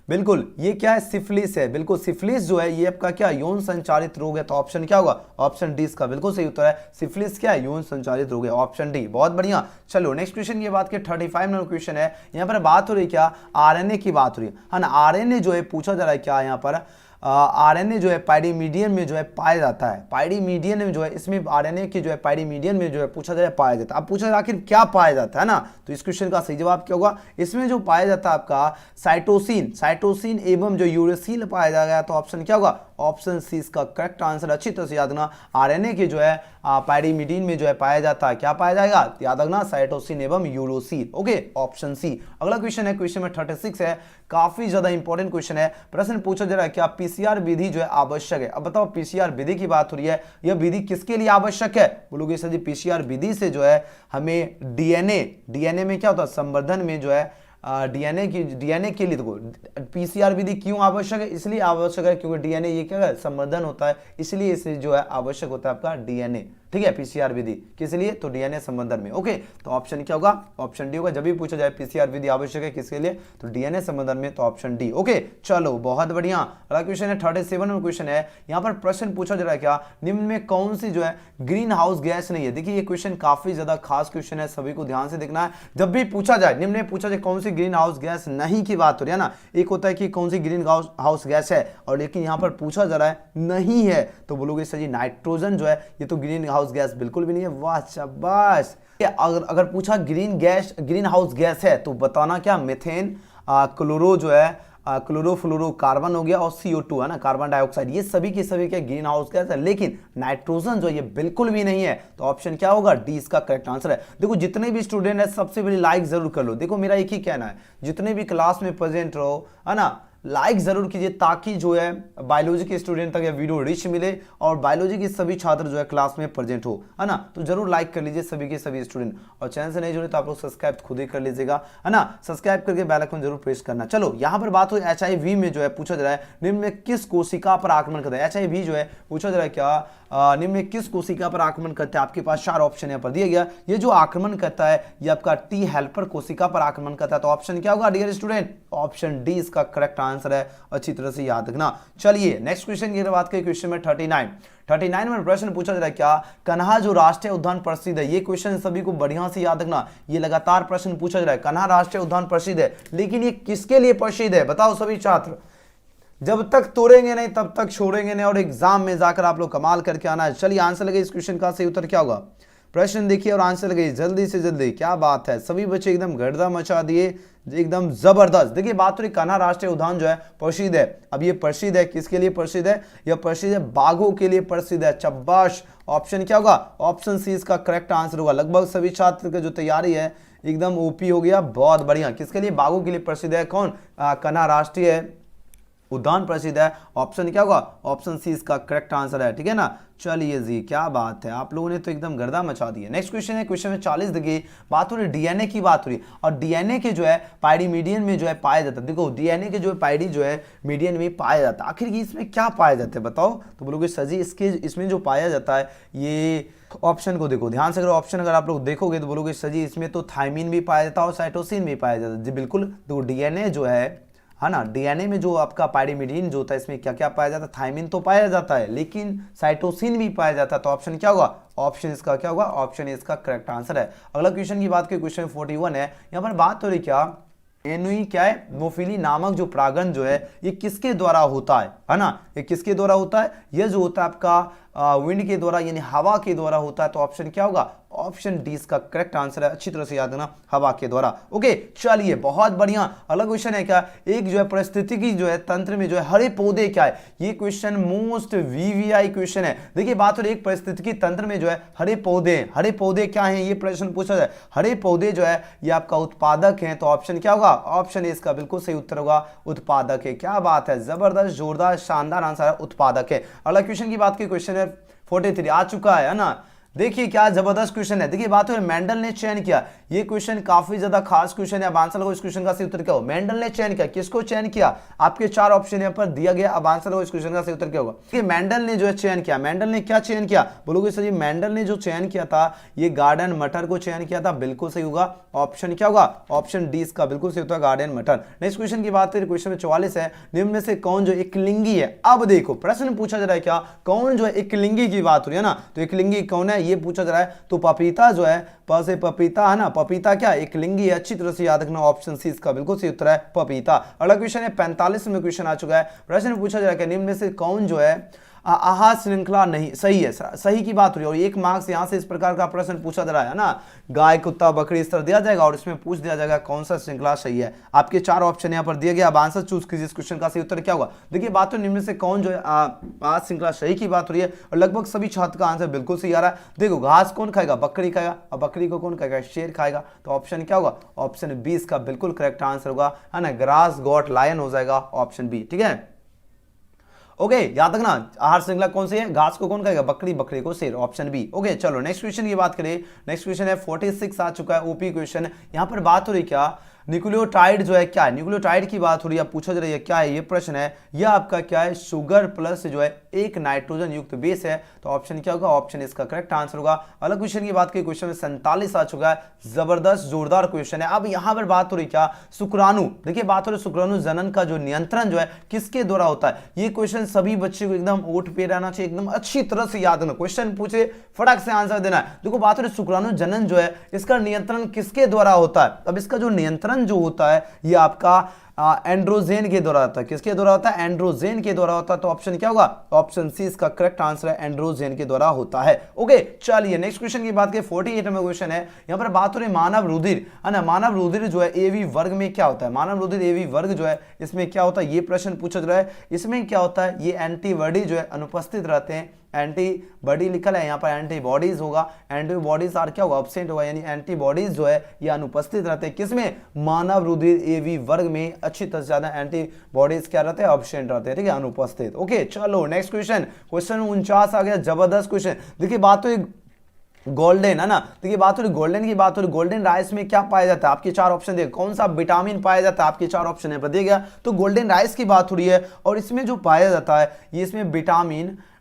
बिल्कुल, ये क्या है, सिफिलिस है। बिल्कुल, सिफिलिस जो है ये आपका क्या, यौन संचालित रोग है। तो ऑप्शन क्या होगा, ऑप्शन डी इसका बिल्कुल सही उत्तर है। सिफिलिस क्या है, यौन संचालित रोग है, ऑप्शन डी। बहुत बढ़िया। चलो नेक्स्ट क्वेश्चन की बात करें, 35 नंबर क्वेश्चन है। यहाँ पर बात हो रही है क्या, आरएनए की बात हो रही है ना। आरएनए जो है पूछा जा रहा है क्या यहाँ पर, आरएनए जो है पायरीमीडियन में जो है पाया जाता है। पायरीमीडियन में जो है, इसमें आरएनए की जो है पायरीमीडियन में जो है पूछा जाए पाया जाता है। अब पूछा जाए आखिर क्या पाया जाता है ना, तो इस क्वेश्चन का सही जवाब क्या होगा, इसमें जो पाया जाता है आपका साइटोसिन, साइटोसिन एवं जो यूरेसिल पाया जाएगा। तो ऑप्शन क्या होगा, ऑप्शन सी इसका करेक्ट आंसर। अच्छी तरह से याद रखना, आरएनए के जो है पायरीमीडिन में जो है पाया जाता है, क्या पाया जाएगा, याद रखना साइटोसिन एवं यूरोसिल। Okay, option C. अगला क्वेश्चन है, क्वेश्चन में 36 है, काफी ज्यादा इंपॉर्टेंट क्वेश्चन है। प्रश्न पूछा जा रहा है क्या पीसीआर विधि जो है आवश्यक है। अब बताओ, पीसीआर विधि की बात हो रही है, यह विधि किसके लिए आवश्यक है, बोलोगे सर जी पीसीआर विधि से जो है हमें डीएनए में क्या होता है, संवर्धन में जो है डीएनए के लिए। देखो, पीसीआर विधि क्यों आवश्यक है, इसलिए आवश्यक है क्योंकि डीएनए ये क्या है, संवर्धन होता है, इसलिए इसे जो है आवश्यक होता है आपका डीएनए। ठीक है, पीसीआर विधि किस लिए, तो डीएनए संवर्धन में। ओके, तो ऑप्शन क्या होगा, ऑप्शन डी होगा। जब भी पूछा जाए पीसीआर विधि आवश्यक है किसके लिए, तो डीएनए संवर्धन में, तो ऑप्शन डी। ओके, चलो बहुत बढ़िया। अगला क्वेश्चन है 37 नंबर क्वेश्चन है। यहाँ पर प्रश्न पूछा जा रहा है क्या, निम्न में कौन सी जो है ग्रीन हाउस गैस नहीं है। देखिए, ये क्वेश्चन काफी ज्यादा खास क्वेश्चन है, सभी को ध्यान से देखना है। जब भी पूछा जाए, निम्न में पूछा जाए कौन सी ग्रीन हाउस गैस नहीं की बात हो रही है ना, एक होता है कि कौन सी ग्रीन हाउस गैस है, और लेकिन यहाँ पर पूछा जा रहा है नहीं है, तो बोलोगे सर जी नाइट्रोजन जो है ये तो ग्रीन हाउस गैस बिल्कुल भी नहीं है। वाह शाबाश। अगर पूछा ग्रीन हाउस गैस है तो बताना क्या, मीथेन, क्लोरो जो है क्लोरोफ्लोरोकार्बन हो गया, और CO2 है ना, कार्बन डाइऑक्साइड, ये सभी के सभी क्या ग्रीन हाउस गैस है। लेकिन नाइट्रोजन जो ये बिल्कुल भी नहीं है। तो ऑप्शन क्या होगा, डी इसका करेक्ट आंसर है। देखो, जितने भी स्टूडेंट है सबसे पहले लाइक जरूर कर लो। देखो, मेरा एक ही कहना है, जितने भी क्लास में प्रेजेंट रहो, है ना, लाइक जरूर कीजिए, ताकि जो है बायोलॉजी के स्टूडेंट तक यह वीडियो रिच मिले और बायोलॉजी के सभी छात्र जो है क्लास में प्रेजेंट हो, है ना। तो जरूर लाइक कर लीजिए सभी के सभी स्टूडेंट, और चैनल से नहीं जुड़े तो आप लोग सब्सक्राइब खुद ही कर लीजिएगा, है ना। सब्सक्राइब करके बेल आइकन जरूर प्रेस करना। चलो, यहाँ पर बात हो HIV में जो है पूछा जा रहा है, निम्न में किस कोशिका पर आक्रमण करता है। HIV जो है पूछा जा रहा है क्या, निम्न में किस कोशिका पर आक्रमण करता है। आपके पास 4 ऑप्शन यहाँ पर दिया गया। ये जो आक्रमण करता है ये आपका टी हेल्पर कोशिका पर आक्रमण करता है। तो ऑप्शन क्या होगा डियर स्टूडेंट, ऑप्शन डी इसका करेक्ट आंसर है। अच्छी तरह से याद रखना। चलिए नेक्स्ट क्वेश्चन की बात करें, क्वेश्चन में 39 में प्रश्न पूछा जा रहा है क्या, कन्हा जो राष्ट्रीय उद्यान प्रसिद्ध है। ये क्वेश्चन सभी को बढ़िया से याद रखना, ये लगातार प्रश्न पूछा जा रहा है। कन्हा राष्ट्रीय उद्यान प्रसिद्ध है, लेकिन ये किसके लिए प्रसिद्ध है, बताओ सभी छात्र। जब तक तोड़ेंगे नहीं तब तक छोड़ेंगे नहीं, और एग्जाम में जाकर आप लोग कमाल करके आना है। चलिए आंसर लगे, इस क्वेश्चन का सही उत्तर क्या होगा, प्रश्न देखिए और आंसर लगे जल्दी से जल्दी। क्या बात है, सभी बच्चे एकदम गर्दा मचा दिए, एकदम जबरदस्त। देखिए, बात हो रही कान्हा राष्ट्रीय उद्यान जो है प्रसिद्ध है। अब ये प्रसिद्ध है किसके लिए प्रसिद्ध है, यह प्रसिद्ध है बाघों के लिए प्रसिद्ध है। चब्बाश। ऑप्शन क्या होगा, ऑप्शन सी इसका करेक्ट आंसर होगा। लगभग सभी छात्र की जो तैयारी है एकदम ओपी हो गया, बहुत बढ़िया। किसके लिए, बाघों के लिए प्रसिद्ध है। कौन, कान्हा राष्ट्रीय उद्यान प्रसिद्ध है। ऑप्शन क्या होगा, ऑप्शन सी इसका करेक्ट आंसर है। ठीक है ना। चलिए जी, क्या बात है, आप लोगों ने तो एकदम गर्दा मचा दिया। नेक्स्ट क्वेश्चन है, क्वेश्चन में 40 देखिए, बात हो रही डीएनए की बात हो रही, और डीएनए के जो है पायरीमीडियन में जो है पाया जाता है। देखो, डीएनए के जो है पायरी जो है मीडियन में पाया जाता है। आखिर इसमें क्या पाया जाता है बताओ, तो बोलोगे सर जी इसमें जो पाया जाता है, ये ऑप्शन को देखो ध्यान से, अगर ऑप्शन अगर आप लोग देखोगे तो बोलोगे सर जी इसमें तो थायमिन भी पाया जाता है और साइटोसिन भी पाया जाता है। जी बिल्कुल। तो डीएनए जो है ना, डीएनए में जो आपका पायरीमिडीन जो होता है, इसमें क्या क्या पाया जाता है, थायमिन तो पाया जाता है, लेकिन साइटोसिन भी पाया जाता है। तो ऑप्शन क्या होगा, ऑप्शन इसका क्या होगा, ऑप्शन इसका करेक्ट आंसर है। अगला क्वेश्चन की बात करें, क्वेश्चन 41 है। यहाँ पर बात हो रही क्या, एनुई क्या है, मोफिली नामक जो परागण जो है ये किसके द्वारा होता है ना, ये किसके द्वारा होता है, ये जो होता है आपका विंड के द्वारा, यानी हवा के द्वारा होता है। तो ऑप्शन क्या होगा, ऑप्शन डी इसका करेक्ट आंसर है। अच्छी तरह से याद रखना, हवा के द्वारा। ओके, चलिए बहुत बढ़िया। अगला क्वेश्चन है क्या, एक जो है परिस्थितिकी जो है तंत्र में जो है हरे पौधे क्या है। ये क्वेश्चन मोस्ट वीवीआई क्वेश्चन है। देखिए, बात हो रही है एक परिस्थितिकी तंत्र में जो है हरे पौधे क्या हैं, ये प्रश्न पूछा जाए। हरे पौधे जो है ये आपका उत्पादक हैं। तो ऑप्शन क्या होगा, ऑप्शन इसका बिल्कुल सही उत्तर होगा, उत्पादक है। क्या बात है, जबरदस्त, जोरदार, शानदार आंसर है, उत्पादक है। अगला क्वेश्चन की बात की, क्वेश्चन है 43 आ चुका है ना। देखिए क्या जबरदस्त क्वेश्चन है। देखिए बात हो मेंडल ने चयन किया, ये क्वेश्चन काफी ज्यादा खास क्वेश्चन है। अब आंसर लगाओ इस क्वेश्चन का सही उत्तर क्या होगा। मेंडल ने चयन किया, किसको चयन किया, आपके चार ऑप्शन यहाँ पर दिया गया। अब आंसर लगाओ इस क्वेश्चन का सही उत्तर क्या होगा। देखिए मेंडल ने जो है चयन किया, मेंडल ने क्या चयन किया, बोलोगे सर जी मेंडल ने जो चयन किया था ये गार्डन मटर को चयन किया था, बिल्कुल सही होगा। ऑप्शन क्या होगा, ऑप्शन डी इसका बिल्कुल सही होता है, गार्डन मटर। नेक्स्ट क्वेश्चन की बात करें, क्वेश्चन में 44 है, निम्न में से कौन जो एकलिंगी है। अब देखो प्रश्न पूछा जा रहा है क्या, कौन जो है एकलिंगी की बात हो रही है ना, तो एकलिंगी कौन है ये पूछा जा रहा है। तो पपीता जो है, प से पपीता है ना, पपीता क्या एकलिंगी है, अच्छी तरह से याद रखना। ऑप्शन सी इसका बिल्कुल सही उत्तर है पपीता। अगला क्वेश्चन है 45 में क्वेश्चन आ चुका है। प्रश्न पूछा जा रहा है निम्न में से कौन जो है आहार श्रृंखला नहीं सही है, सही की बात हो रही है। और एक मार्क्स यहां से इस प्रकार का प्रश्न पूछा जा रहा है ना, गाय कुत्ता बकरी इस तरह दिया जाएगा और इसमें पूछ दिया जाएगा कौन सा श्रृंखला सही है। आपके चार ऑप्शन यहां पर दिए गए, अब आंसर चूज कीजिए, इस क्वेश्चन का सही उत्तर क्या होगा। देखिए बात तो निम्न में से कौन जो है आहार श्रृंखला सही की बात हो रही है और लगभग सभी छात्र का आंसर बिल्कुल सही आ रहा है। देखो घास कौन खाएगा, बकरी खाएगा, और बकरी को कौन खाएगा, शेर खाएगा। तो ऑप्शन क्या होगा, ऑप्शन बी इसका बिल्कुल करेक्ट आंसर होगा, है ना, ग्रास गॉट लायन हो जाएगा ऑप्शन बी। ठीक है, ओके याद रखना आहार श्रृंखला कौन सी है, घास को कौन खाएगा, बकरी, बकरी को शेर, ऑप्शन बी। ओके चलो नेक्स्ट क्वेश्चन की बात करें। नेक्स्ट क्वेश्चन है 46 आ चुका है, ओपी क्वेश्चन। यहां पर बात हो रही क्या, न्यूक्लियोटाइड जो है क्या है, न्यूक्लियोटाइड की बात हो रही है, पूछा जा रही है क्या है ये प्रश्न है। यह आपका क्या है, शुगर प्लस जो है एक नाइट्रोजन युक्त बेस है। तो ऑप्शन क्या होगा, ऑप्शन इसका करेक्ट आंसर होगा। अलग क्वेश्चन की बात करें, क्वेश्चन में 47 आ चुका है, जबरदस्त जोरदार क्वेश्चन है। अब यहां पर बात हो रही क्या, शुक्राणु। देखिए बात हो रही शुक्राणु जनन का जो नियंत्रण जो है किसके द्वारा होता है। ये क्वेश्चन सभी बच्चे को एकदम ओट पे रहना चाहिए, एकदम अच्छी तरह से याद रखना, क्वेश्चन पूछे फटाक से आंसर देना है। देखो बात हो रही शुक्राणु जनन जो है इसका नियंत्रण किसके द्वारा होता है। अब इसका जो नियंत्रण जो होता है ये आपका एंड्रोजेन के द्वारा होता है। किसके द्वारा होता है, एंड्रोजेन के द्वारा होता है। तो ऑप्शन क्या होगा, ऑप्शन सी इसका करेक्ट आंसर है, एंड्रोजेन के द्वारा होता है। ओके चलिए नेक्स्ट क्वेश्चन की बात करें, 48 में क्वेश्चन है। यहां पर बात हो रही मानव रुधिर, है ना, मानव रुधिर जो है एवी वर्ग में क्या होता है। मानव रुधिर एवी वर्ग जो है इसमें क्या होता है, ये प्रश्न पूछा जा रहा है। इसमें क्या होता है, ये एंटीबॉडी जो है अनुपस्थित रहते हैं। एंटीबॉडी लिखल है यहाँ पर, एंटीबॉडीज होगा, एंटीबॉडीज आर क्या होगा, एब्सेंट होगा, यानी एंटीबॉडीज जो है ये अनुपस्थित रहते हैं किसमें, मानव रुधिर एवी वर्ग में। अच्छी तरह से ज्यादा एंटीबॉडीज क्या रहते हैं, एब्सेंट रहते हैं, ठीक है, अनुपस्थित। ओके चलो नेक्स्ट क्वेश्चन, क्वेश्चन 49 आ गया, जबरदस्त क्वेश्चन। देखिए बात तो गोल्डन है ना, देखिए बात हो रही गोल्डन की बात हो रही, गोल्डन राइस में क्या पाया जाता है, आपके चार ऑप्शन दिए, कौन सा विटामिन पाया जाता है, आपके चार ऑप्शन है पर दिया गया। तो गोल्डन राइस की बात हो रही है और इसमें जो पाया जाता है ये इसमें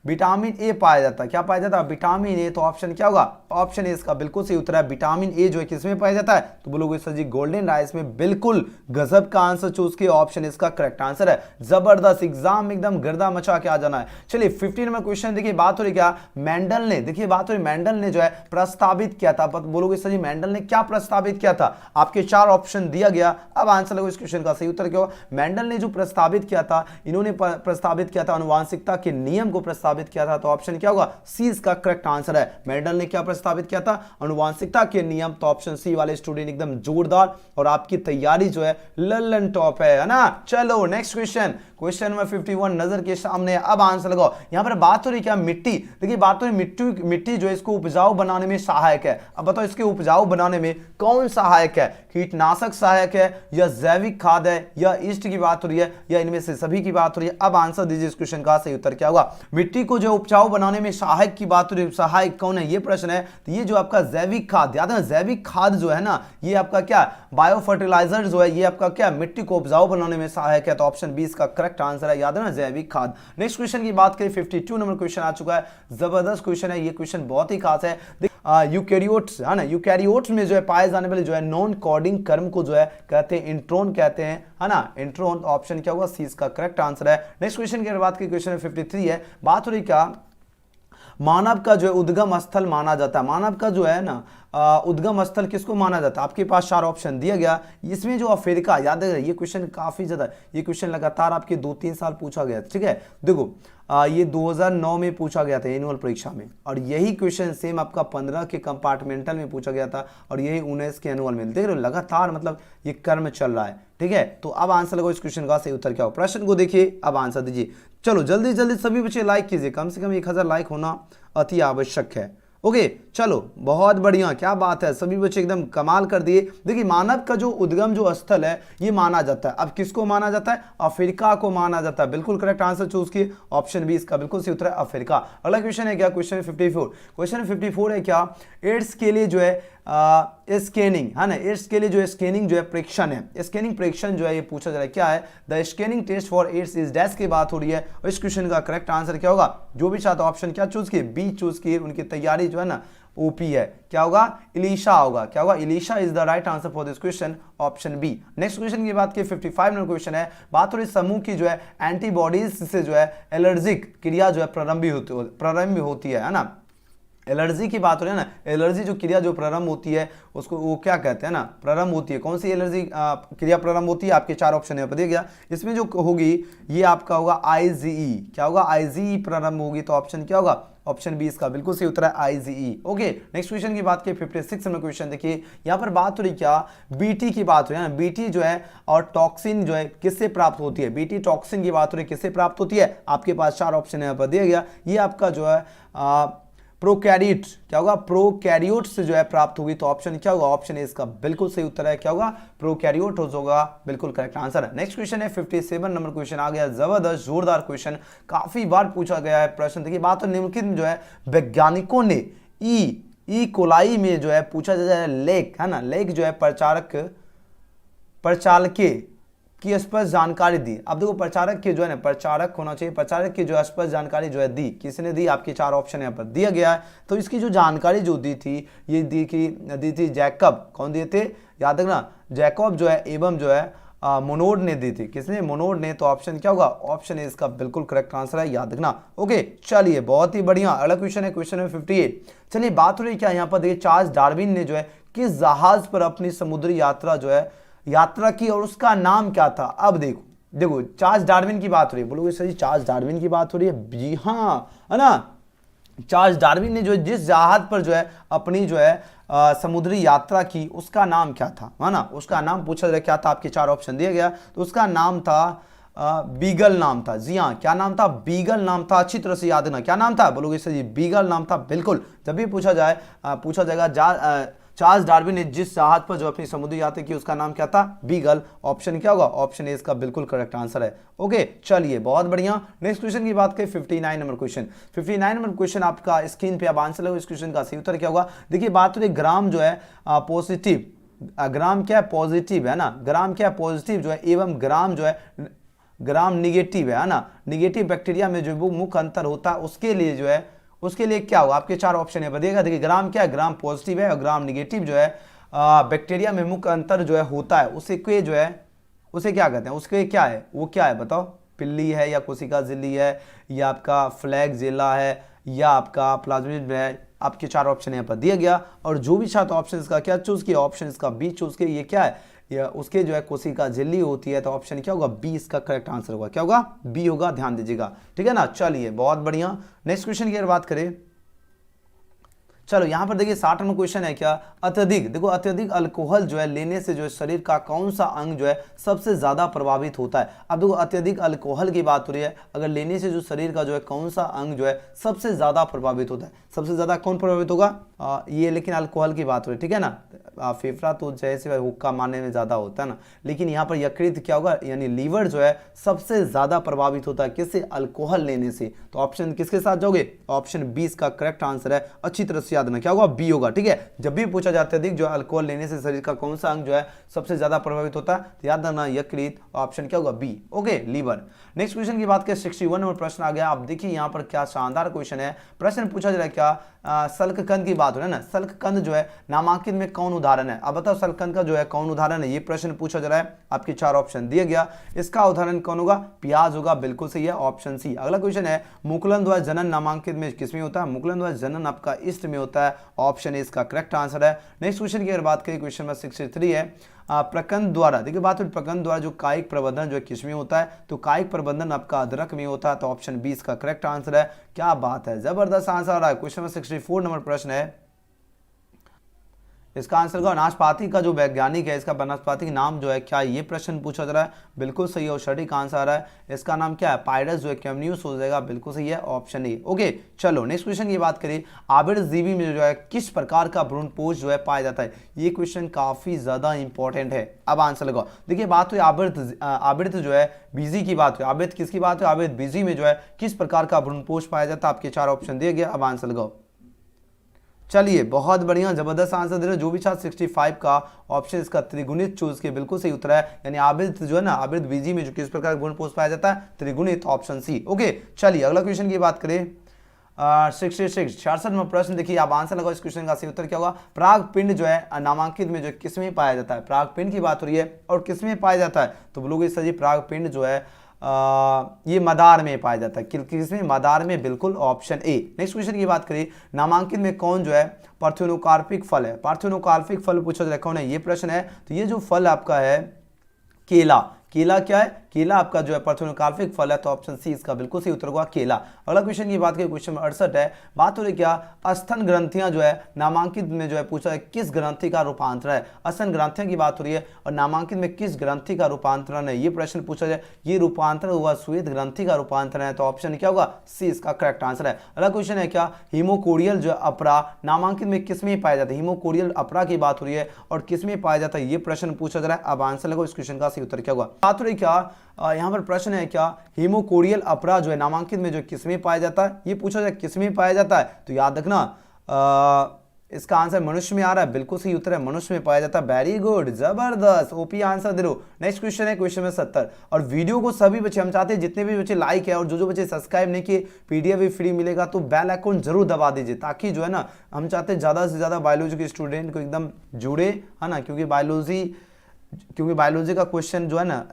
विटामिन ए पाया जाता है। क्या पाया जाता है, विटामिन ए। तो ऑप्शन क्या होगा, ऑप्शन ए इसका बिल्कुल सही उत्तर है, विटामिन ए जो है किसमें पाया जाता है। तो बोलोगे सर जी गोल्डन राइस में, बिल्कुल गजब का आंसर चूज किया, ऑप्शन इसका करेक्ट आंसर है। जबरदस्त, एग्जाम एकदम गर्दा मचा के आ जाना है। चलिए 15 नंबर क्वेश्चन देखिए, बात हो रही क्या, मेंडल ने, देखिए बात हो रही मेंडल ने जो है प्रस्तावित किया था। बोलोगे सर जी मेंडल ने क्या प्रस्तावित किया था, आपके चार ऑप्शन दिया गया। अब आंसर लगो इस क्वेश्चन का सही उत्तर क्या होगा। मेंडल ने जो प्रस्तावित किया था, इन्होंने प्रस्तावित किया था अनुवांशिकता के नियम को प्रस्तावित किया था। तो ऑप्शन क्या होगा, सी इसका करेक्ट आंसर है। मेंडल ने क्या प्रस्तावित किया था, अनुवांशिकता के नियम। तो ऑप्शन सी वाले स्टूडेंट एकदम जोरदार और आपकी तैयारी जो है लल्लन टॉप है ना। चलो नेक्स्ट क्वेश्चन, क्वेश्चन नंबर 51 नजर के सामने। अब आंसर लगाओ। यहां पर बात हो रही क्या, मिट्टी। देखिए बात हो रही मिट्टी जो है इसको उपजाऊ बनाने में सहायक है। अब बताओ इसके उपजाऊ बनाने में कौन सहायक है, कीटनाशक सहायक है या जैविक खाद है या ईस्ट की बात हो रही है या इनमें से सभी की बात हो रही है। अब आंसर दीजिए इस क्वेश्चन का सही उत्तर क्या होगा। मिट्टी को जो उपजाऊ बनाने में सहायक की बात हो रही है, सहायक कौन है ये प्रश्न है। तो ये जो आपका जैविक खाद, याद है जैविक खाद जो है ना, ये आपका क्या बायो फर्टिलाइजर जो है ये आपका क्या मिट्टी को उपजाऊ बनाने में सहायक है। तो ऑप्शन बी इसका करेक्ट आंसर है, याद है ना जैविक खाद। नेक्स्ट क्वेश्चन की बात करें, 52 नंबर क्वेश्चन आ चुका है, जबरदस्त क्वेश्चन है, ये क्वेश्चन बहुत ही खास है। यूकैरियोट्स है ना, यूकैरियोट्स में जो है पाए जाने वाले जो है नॉन कोडिंग कर्म को जो है कहते हैं इंट्रोन कहते हैं, है ना, इंट्रोन। ऑप्शन क्या होगा, सी इसका करेक्ट आंसर है। नेक्स्ट क्वेश्चन की बात की, क्वेश्चन 53 है, बात हो रही क्या, मानव का जो है उद्गम स्थल माना जाता है। मानव का जो है ना उद्गम स्थल किसको माना जाता है, आपके पास चार ऑप्शन दिया गया। इसमें जो अफ्रीका, याद है ये क्वेश्चन काफी ज्यादा, ये क्वेश्चन लगातार आपके 2-3 साल पूछा गया, ठीक है। देखो ये 2009 में पूछा गया था एनुअल परीक्षा में, और यही क्वेश्चन सेम आपका 15 के कंपार्टमेंटल में पूछा गया था, और यही 19 के एनुअल में। देख रहे हो लगातार, मतलब ये क्रम चल रहा है, ठीक है। तो अब आंसर लगो इस क्वेश्चन का सही उत्तर क्या हो। प्रश्न को देखिए, अब आंसर दीजिए। चलो जल्दी जल्दी सभी बच्चे लाइक कीजिए, कम से कम 1000 लाइक होना अति आवश्यक है। ओके चलो बहुत बढ़िया, क्या बात है, सभी बच्चे एकदम कमाल कर दिए। देखिए मानव का जो उद्गम जो स्थल है ये माना जाता है, अब किसको माना जाता है, अफ्रीका को माना जाता है। बिल्कुल करेक्ट आंसर चूज किए, ऑप्शन बी इसका बिल्कुल सही उत्तर है अफ्रीका। अगला क्वेश्चन है क्या, क्वेश्चन 54। क्वेश्चन 54 है क्या, एड्स के लिए जो है स्कैनिंग है ना, एड्स के लिए जो है स्कैनिंग जो है परीक्षण है, स्कैनिंग परीक्षण जो है ये पूछा जा रहा है क्या है, the scanning test for AIDS is dash की बात हो रही है। और इस क्वेश्चन का करेक्ट आंसर क्या होगा, जो भी छात्र ऑप्शन क्या चूज किए, बी चूज किए, उनकी तैयारी जो है ना ओपी है, क्या होगा, इलीशा होगा, क्या होगा, ELISA is the right answer for this question, option B. Next question की बात की 55 नंबर क्वेश्चन है, बात हो रही समूह की जो है एंटीबॉडीज से जो है एलर्जिक क्रिया जो है प्रारंभ होती है ना, एलर्जी की बात हो रही है ना, एलर्जी जो क्रिया जो प्रारंभ होती है उसको वो क्या कहते हैं ना, प्रारंभ होती है, कौन सी एलर्जी क्रिया प्रारंभ होती है, आपके चार ऑप्शन है दिया गया, इसमें जो होगी ये आपका होगा आईजीई, क्या होगा, आईजीई प्रारंभ होगी, तो ऑप्शन क्या होगा, ऑप्शन बी इसका बिल्कुल सही उत्तर है आईजीई। ओके नेक्स्ट क्वेश्चन की बात की 56 नंबर क्वेश्चन देखिए, यहाँ पर बात हो रही क्या, बीटी की बात हो रही है ना, बीटी जो है और टॉक्सिन जो है किससे प्राप्त होती है, बीटी टॉक्सिन की बात हो रही है किससे प्राप्त होती है, आपके पास चार ऑप्शन यहाँ पर दिया गया, ये आपका जो है प्रोकैरियोट, क्या होगा, प्रोकैरियोट से जो है प्राप्त होगी, तो ऑप्शन क्या होगा, ऑप्शन ए इसका बिल्कुल सही उत्तर है, क्या होगा, प्रोकैरियोट होगा, बिल्कुल करेक्ट आंसर है। नेक्स्ट क्वेश्चन है 57 नंबर क्वेश्चन आ गया, जबरदस्त जोरदार क्वेश्चन, काफी बार पूछा गया है प्रश्न। देखिए बात तो निम्नलिखित जो है वैज्ञानिकों ने ई कोलाई में जो है पूछा जाता है लेक है ना, लेक जो है प्रचालके की स्पष्ट जानकारी दी। अब देखो प्रचारक की जो है ना, प्रचारक होना चाहिए, प्रचारक की जो स्पष्ट जानकारी जो है दी, किसने दी, आपके चार ऑप्शन यहाँ पर दिया गया है। तो इसकी जो जानकारी जो दी थी ये दी थी जैकब, कौन दिए थे, याद रखना, जैकब जो है एवं जो है मोनोड ने दी थी, किसने, मोनोड ने, तो ऑप्शन क्या होगा, ऑप्शन ए इसका बिल्कुल करेक्ट आंसर है, याद रखना। ओके चलिए बहुत ही बढ़िया, अगला क्वेश्चन है क्वेश्चन है 58। चलिए बात हो रही क्या यहाँ पर, देखिए चार्ल्स डार्विन ने जो है किस जहाज पर अपनी समुद्री यात्रा की और उसका नाम क्या था। अब देखो चार्ल्स डार्विन की बात हो रही है, बोलोगे सर जी चार्ल्स डार्विन की बात हो रही है, जी हाँ है ना, चार्ल्स डार्विन ने जो है जिस जहाज पर जो है अपनी जो है समुद्री यात्रा की उसका नाम क्या था, है ना, उसका नाम पूछा जाए क्या था, आपके चार ऑप्शन दिया गया, तो उसका नाम था बीगल नाम था, जी हाँ क्या नाम था, बीगल नाम था, अच्छी तरह से याद रखना क्या नाम था, बोलोगे सर जी बीगल नाम था, बिल्कुल। जब भी पूछा जाएगा चार्ल्स डार्विन ने जिस जहाज पर जो अपनी समुद्री यात्रा की उसका नाम क्या था, बीगल, ऑप्शन क्या होगा, ऑप्शन ए इसका बिल्कुल करेक्ट आंसर है। ओके चलिए बहुत बढ़िया, नेक्स्ट क्वेश्चन की बात करें 59 नंबर क्वेश्चन। 59 नंबर क्वेश्चन आपका स्क्रीन पे अब आंसर लगो, इस क्वेश्चन का सही उत्तर क्या होगा। देखिए बात हो रही ग्राम जो है पॉजिटिव, ग्राम क्या है, पॉजिटिव है ना, ग्राम क्या है, पॉजिटिव जो है, एवं ग्राम जो है ग्राम निगेटिव है ना, निगेटिव बैक्टीरिया में जो मुख्य अंतर होता है उसके लिए क्या होगा, आपके चार ऑप्शन है बताइएगा। देखिए ग्राम क्या है, ग्राम पॉजिटिव है, और ग्राम निगेटिव जो है बैक्टीरिया में मुख्य अंतर जो है होता है, उसे क्या कहते हैं, उसके क्या है, वो क्या है बताओ, पिल्ली है या कोशिका झिल्ली है या आपका फ्लैगेल्ला है या आपका प्लाज्मिड है, आपके चार ऑप्शन यहाँ पर दिया गया, और जो भी छात्र ऑप्शन इसका क्या चूज किया, ऑप्शन इसका बी चूज किया, ये क्या है, या उसके जो है कोशिका झिल्ली होती है, तो ऑप्शन क्या होगा, बी इसका करेक्ट आंसर होगा, क्या होगा, बी होगा, ध्यान दीजिएगा, ठीक है ना। चलिए बहुत बढ़िया, नेक्स्ट क्वेश्चन की अगर बात करें, चलो यहां पर देखिए 60 नंबर क्वेश्चन है क्या, अत्यधिक अल्कोहल जो है लेने से जो है शरीर का कौन सा अंग जो है सबसे ज्यादा प्रभावित होता है। अब देखो अत्यधिक अल्कोहल की बात हो रही है, अगर लेने से जो शरीर का जो है कौन सा अंग जो है सबसे ज्यादा प्रभावित होता है, सबसे ज्यादा कौन प्रभावित होगा, ये लेकिन अल्कोहल की बात हो रही है, ठीक है ना, फेफड़ा तो जैसे हुक्का मारने में ज्यादा होता है ना, लेकिन यहाँ पर यकृत क्या होगा, यानी लीवर जो है सबसे ज्यादा प्रभावित होता है किससे, अल्कोहल लेने से, तो ऑप्शन किसके साथ जाओगे, ऑप्शन बी इसका करेक्ट आंसर है, अच्छी तरह से याद रखना क्या होगा, बी होगा, ठीक है। जब भी पूछा जाता है अधिक जो अल्कोहल लेने से शरीर का कौन सा अंग जो है सबसे ज्यादा प्रभावित होता है, तो याद रखना यकृत, ऑप्शन क्या होगा, B, okay liver. Next question की बात करें 61 नंबर प्रश्न आ गया, आप देखिए यहाँ पर क्या शानदार क्वेश्चन है, प्रश्न पूछा जा रहा है क्या, सल्ककंद की बात हो रही है ना, सल्ककंद जो है नामांकित में कौन उदाहरण है, अब बताओ सल्ककंद का जो है कौन उदाहरण है, ये प्रश्न पूछा जा रहा है, आपके चार ऑप्शन दिया गया, इसका उदाहरण कौन होगा, प्याज होगा, बिल्कुल सही है, ऑप्शन सी। अगला क्वेश्चन है मुकुलन द्वारा जनन नामांकित में किसमें होता है, मुकुलन द्वारा जनन आपका ईस्ट में होता है, ऑप्शन ए इसका करेक्ट आंसर है। नेक्स्ट क्वेश्चन की अगर बात करें क्वेश्चन नंबर 63 है, प्रकंद द्वारा, देखिए बात प्रकंद द्वारा जो कायिक प्रबंधन जो है किसमें होता है, तो कायिक प्रबंधन आपका अदरक में होता है, तो ऑप्शन बी इसका करेक्ट आंसर है। क्या बात है, जबरदस्त आंसर आ रहा है। क्वेश्चन नंबर 64 नंबर प्रश्न है, इसका आंसर होगा नाशपाती का जो वैज्ञानिक है, इसका वनस्पति नाम जो है क्या, ये प्रश्न पूछा जा रहा है, बिल्कुल सही है। और सटीक आंसर आ रहा है, इसका नाम क्या है, पायरस जो है कैमन्यूस हो जाएगा, बिल्कुल सही है, ऑप्शन ए। ओके चलो नेक्स्ट क्वेश्चन की बात करें, आवर्तजीवी में जो है किस प्रकार का भ्रूणपोष जो है पाया जाता है। ये क्वेश्चन काफी ज्यादा इंपॉर्टेंट है। अब आंसर लगाओ। देखिए बात हुई आवर्त जो है बीजी की बात हुई, आवर्त किसकी बात हुई, आवर्त बीजी में जो है किस प्रकार का भ्रूणपोष पाया जाता है। आपके 4 ऑप्शन दिए गए, अब आंसर लगाओ। चलिए बहुत बढ़िया, जबरदस्त आंसर दे रहे हो। जो भी छात्र 65 का ऑप्शन इसका त्रिगुणित चूज के बिल्कुल सही उत्तर है, यानी आवर्त जो है ना, आवर्त बीजी में जो किस प्रकार का भ्रूणपोष पाया जाता है, त्रिगुणित, ऑप्शन सी। ओके चलिए अगला क्वेश्चन की बात करें, 66 प्रश्न। देखिए आप आंसर लगाओ, इस क्वेश्चन का सही उत्तर क्या होगा। प्राग पिंड जो है नामांकित में जो किसमें पाया जाता है, प्राग पिंड की बात हो रही है और किसमें पाया जाता है, तो बोलोगे सर जी प्राग पिंड जो है ये मदार में पाया जाता है, किसमें, मदार में, बिल्कुल ऑप्शन ए। नेक्स्ट क्वेश्चन की बात करें, नामांकित में कौन जो है पार्थेनोकार्पिक फल है, पार्थेनोकार्पिक फल पूछा जाए कौन है, ये प्रश्न है। तो ये जो फल आपका है केला, केला क्या है, केला आपका जो है पार्थेनोकार्पिक फल है, तो ऑप्शन सी इसका बिल्कुल सही उत्तर होगा केला। अगला क्वेश्चन की बात करें, क्वेश्चन नंबर 68 है, बात हो रही क्या, स्तन ग्रंथियां जो है नामांकित में जो है पूछा है किस ग्रंथि का रूपांतरण है। स्तन ग्रंथियां की बात हो रही है और नामांकित में किस ग्रंथि का रूपांतरण है, ये प्रश्न पूछा जाए। ये रूपांतरण हुआ श्वेत ग्रंथि का रूपांतरण है, तो ऑप्शन क्या होगा, सी इसका करेक्ट आंसर है। अगला क्वेश्चन है क्या, हीमोकोरियल जो अपरा नामांकित में किसमें पाया जाता है, हीमोकोरियल अपरा की बात हो रही है और किसमें पाया जाता है, ये प्रश्न पूछा जा रहा है। अब आंसर लगाओ, इस क्वेश्चन का सही उत्तर क्या होगा। बात हो रही क्या, यहाँ पर प्रश्न है क्या, हीमोकोरियल अपरा जो है नामांकित में जो किसमें पाया जाता है, ये पूछा जाए किसमें पाया जाता है, तो याद रखना इसका आंसर मनुष्य में आ रहा है, बिल्कुल सही उत्तर है, मनुष्य में पाया जाता है। वेरी गुड, जबरदस्त, ओपी आंसर दे रहे हो। नेक्स्ट क्वेश्चन है क्वेश्चन नंबर 70, और वीडियो को सभी बच्चे, हम चाहते हैं जितने भी बच्चे लाइक है और जो बच्चे सब्सक्राइब नहीं किए, पीडीएफ भी फ्री मिलेगा, तो बेल आइकन जरूर दबा दीजिए, ताकि जो है ना हम चाहते हैं ज्यादा से ज्यादा बायोलॉजी के स्टूडेंट को एकदम जुड़े, है ना, क्योंकि बायोलॉजी का क्वेश्चन जो है ना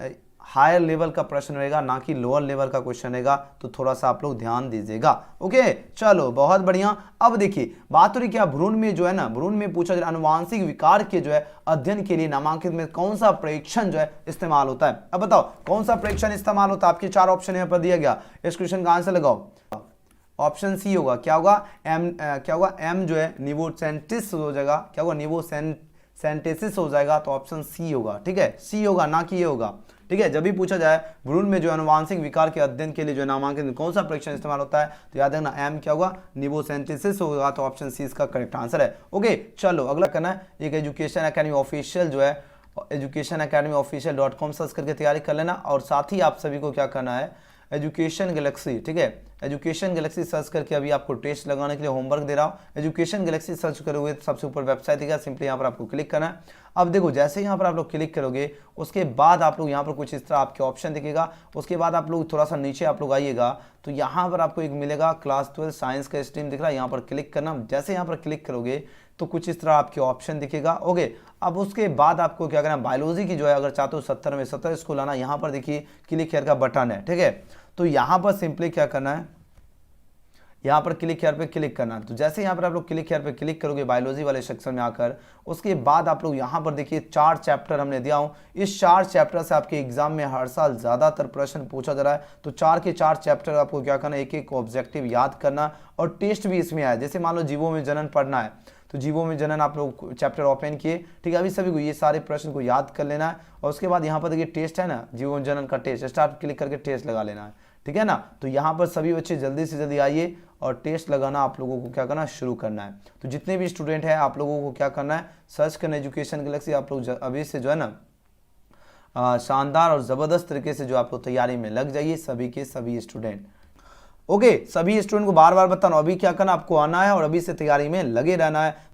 हायर लेवल का प्रश्न रहेगा, ना कि लोअर लेवल का क्वेश्चन रहेगा, तो थोड़ा सा आप लोग ध्यान दीजिएगा। ओके चलो बहुत बढ़िया। अब देखिए बात हो रही क्या, भ्रूण में जो है ना, भ्रूण में पूछा जाए अनुवांशिक विकार के जो है अध्ययन के लिए नामांकित में कौन सा परीक्षण जो है इस्तेमाल होता है। अब बताओ कौन सा परीक्षण इस्तेमाल होता है, आपके 4 ऑप्शन यहाँ पर दिया गया, इस क्वेश्चन का आंसर लगाओ। ऑप्शन सी होगा, क्या होगा, क्या होगा, एम जो है निवोसेंटिस हो जाएगा, क्या होगा, निवोसेंटेसिस हो जाएगा, तो ऑप्शन सी होगा। ठीक है, सी होगा, ना कि ये होगा। ठीक है, जब भी पूछा जाए भ्रूण में जो अनुवांशिक विकार के अध्ययन के लिए जो नामांकन कौन सा परीक्षण इस्तेमाल होता है, तो याद रखना एम क्या होगा, निवोसेंटेसिस होगा, तो ऑप्शन सी इसका करेक्ट आंसर है। ओके चलो अगला करना है, एक एजुकेशन एकेडमी ऑफिशियल जो है educationacademyofficial.com सर्च करके तैयारी कर लेना, और साथ ही आप सभी को क्या करना है, एजुकेशन गैलेक्सी, ठीक है, एजुकेशन गैलेक्सी सर्च करके अभी आपको टेस्ट लगाने के लिए होमवर्क दे रहा हूँ। एजुकेशन गैलेक्सी सर्च करोगे तो सबसे ऊपर वेबसाइट दिखेगा, सिंपली यहाँ पर आपको क्लिक करना है। अब देखो जैसे ही यहाँ पर आप लोग क्लिक करोगे, उसके बाद आप लोग यहाँ पर कुछ इस तरह आपके ऑप्शन दिखेगा। उसके बाद आप लोग थोड़ा सा नीचे आप लोग आइएगा, तो यहाँ पर आपको एक मिलेगा क्लास 12 साइंस का स्ट्रीम दिख रहा है, यहाँ पर क्लिक करना। जैसे यहाँ पर क्लिक करोगे तो कुछ इस तरह आपके ऑप्शन दिखेगा। ओके, अब उसके बाद आपको क्या करना है, बायोलॉजी की जो है अगर चाहते हो 70 में 70 इसको लाना, यहाँ पर देखिए क्लिक हेयर का बटन है। ठीक है, तो यहाँ पर सिंपली क्या करना है, यहाँ पर क्लिक हेयर पे क्लिक करना है। तो जैसे यहाँ पर आप लोग क्लिक हेयर पे क्लिक करोगे बायोलॉजी वाले सेक्शन में आकर, उसके बाद आप लोग यहाँ पर देखिए 4 चैप्टर हमने दिया हूँ। इस 4 चैप्टर से आपके एग्जाम में हर साल ज़्यादातर प्रश्न पूछा जा रहा है। तो 4 के 4 चैप्टर आपको क्या करना है, एक एक ऑब्जेक्टिव याद करना, और टेस्ट भी इसमें आया। जैसे मान लो जीवों में जनन पढ़ना है, तो जीवों में जनन आप लोग चैप्टर ओपन किए, ठीक है, अभी सभी को ये सारे प्रश्न को याद कर लेना है। और उसके बाद यहाँ पर देखिए टेस्ट है ना, जीवों में जनन का टेस्ट, स्टार्ट क्लिक करके टेस्ट लगा लेना है। ठीक है ना, तो यहाँ पर सभी बच्चे जल्दी से जल्दी आइए और टेस्ट लगाना आप लोगों को क्या करना शुरू करना है। तो जितने भी स्टूडेंट हैं आप लोगों को क्या करना है, सर्च करना एजुकेशन गैलेक्सी। आप लोग अभी से जो है ना शानदार और ज़बरदस्त तरीके से जो आप लोग तैयारी में लग जाइए, सभी के सभी स्टूडेंट। ओके, सभी स्टूडेंट को बार बार बताना अभी क्या करना, आपको आना है और अभी से तैयारी में लगे रहना है।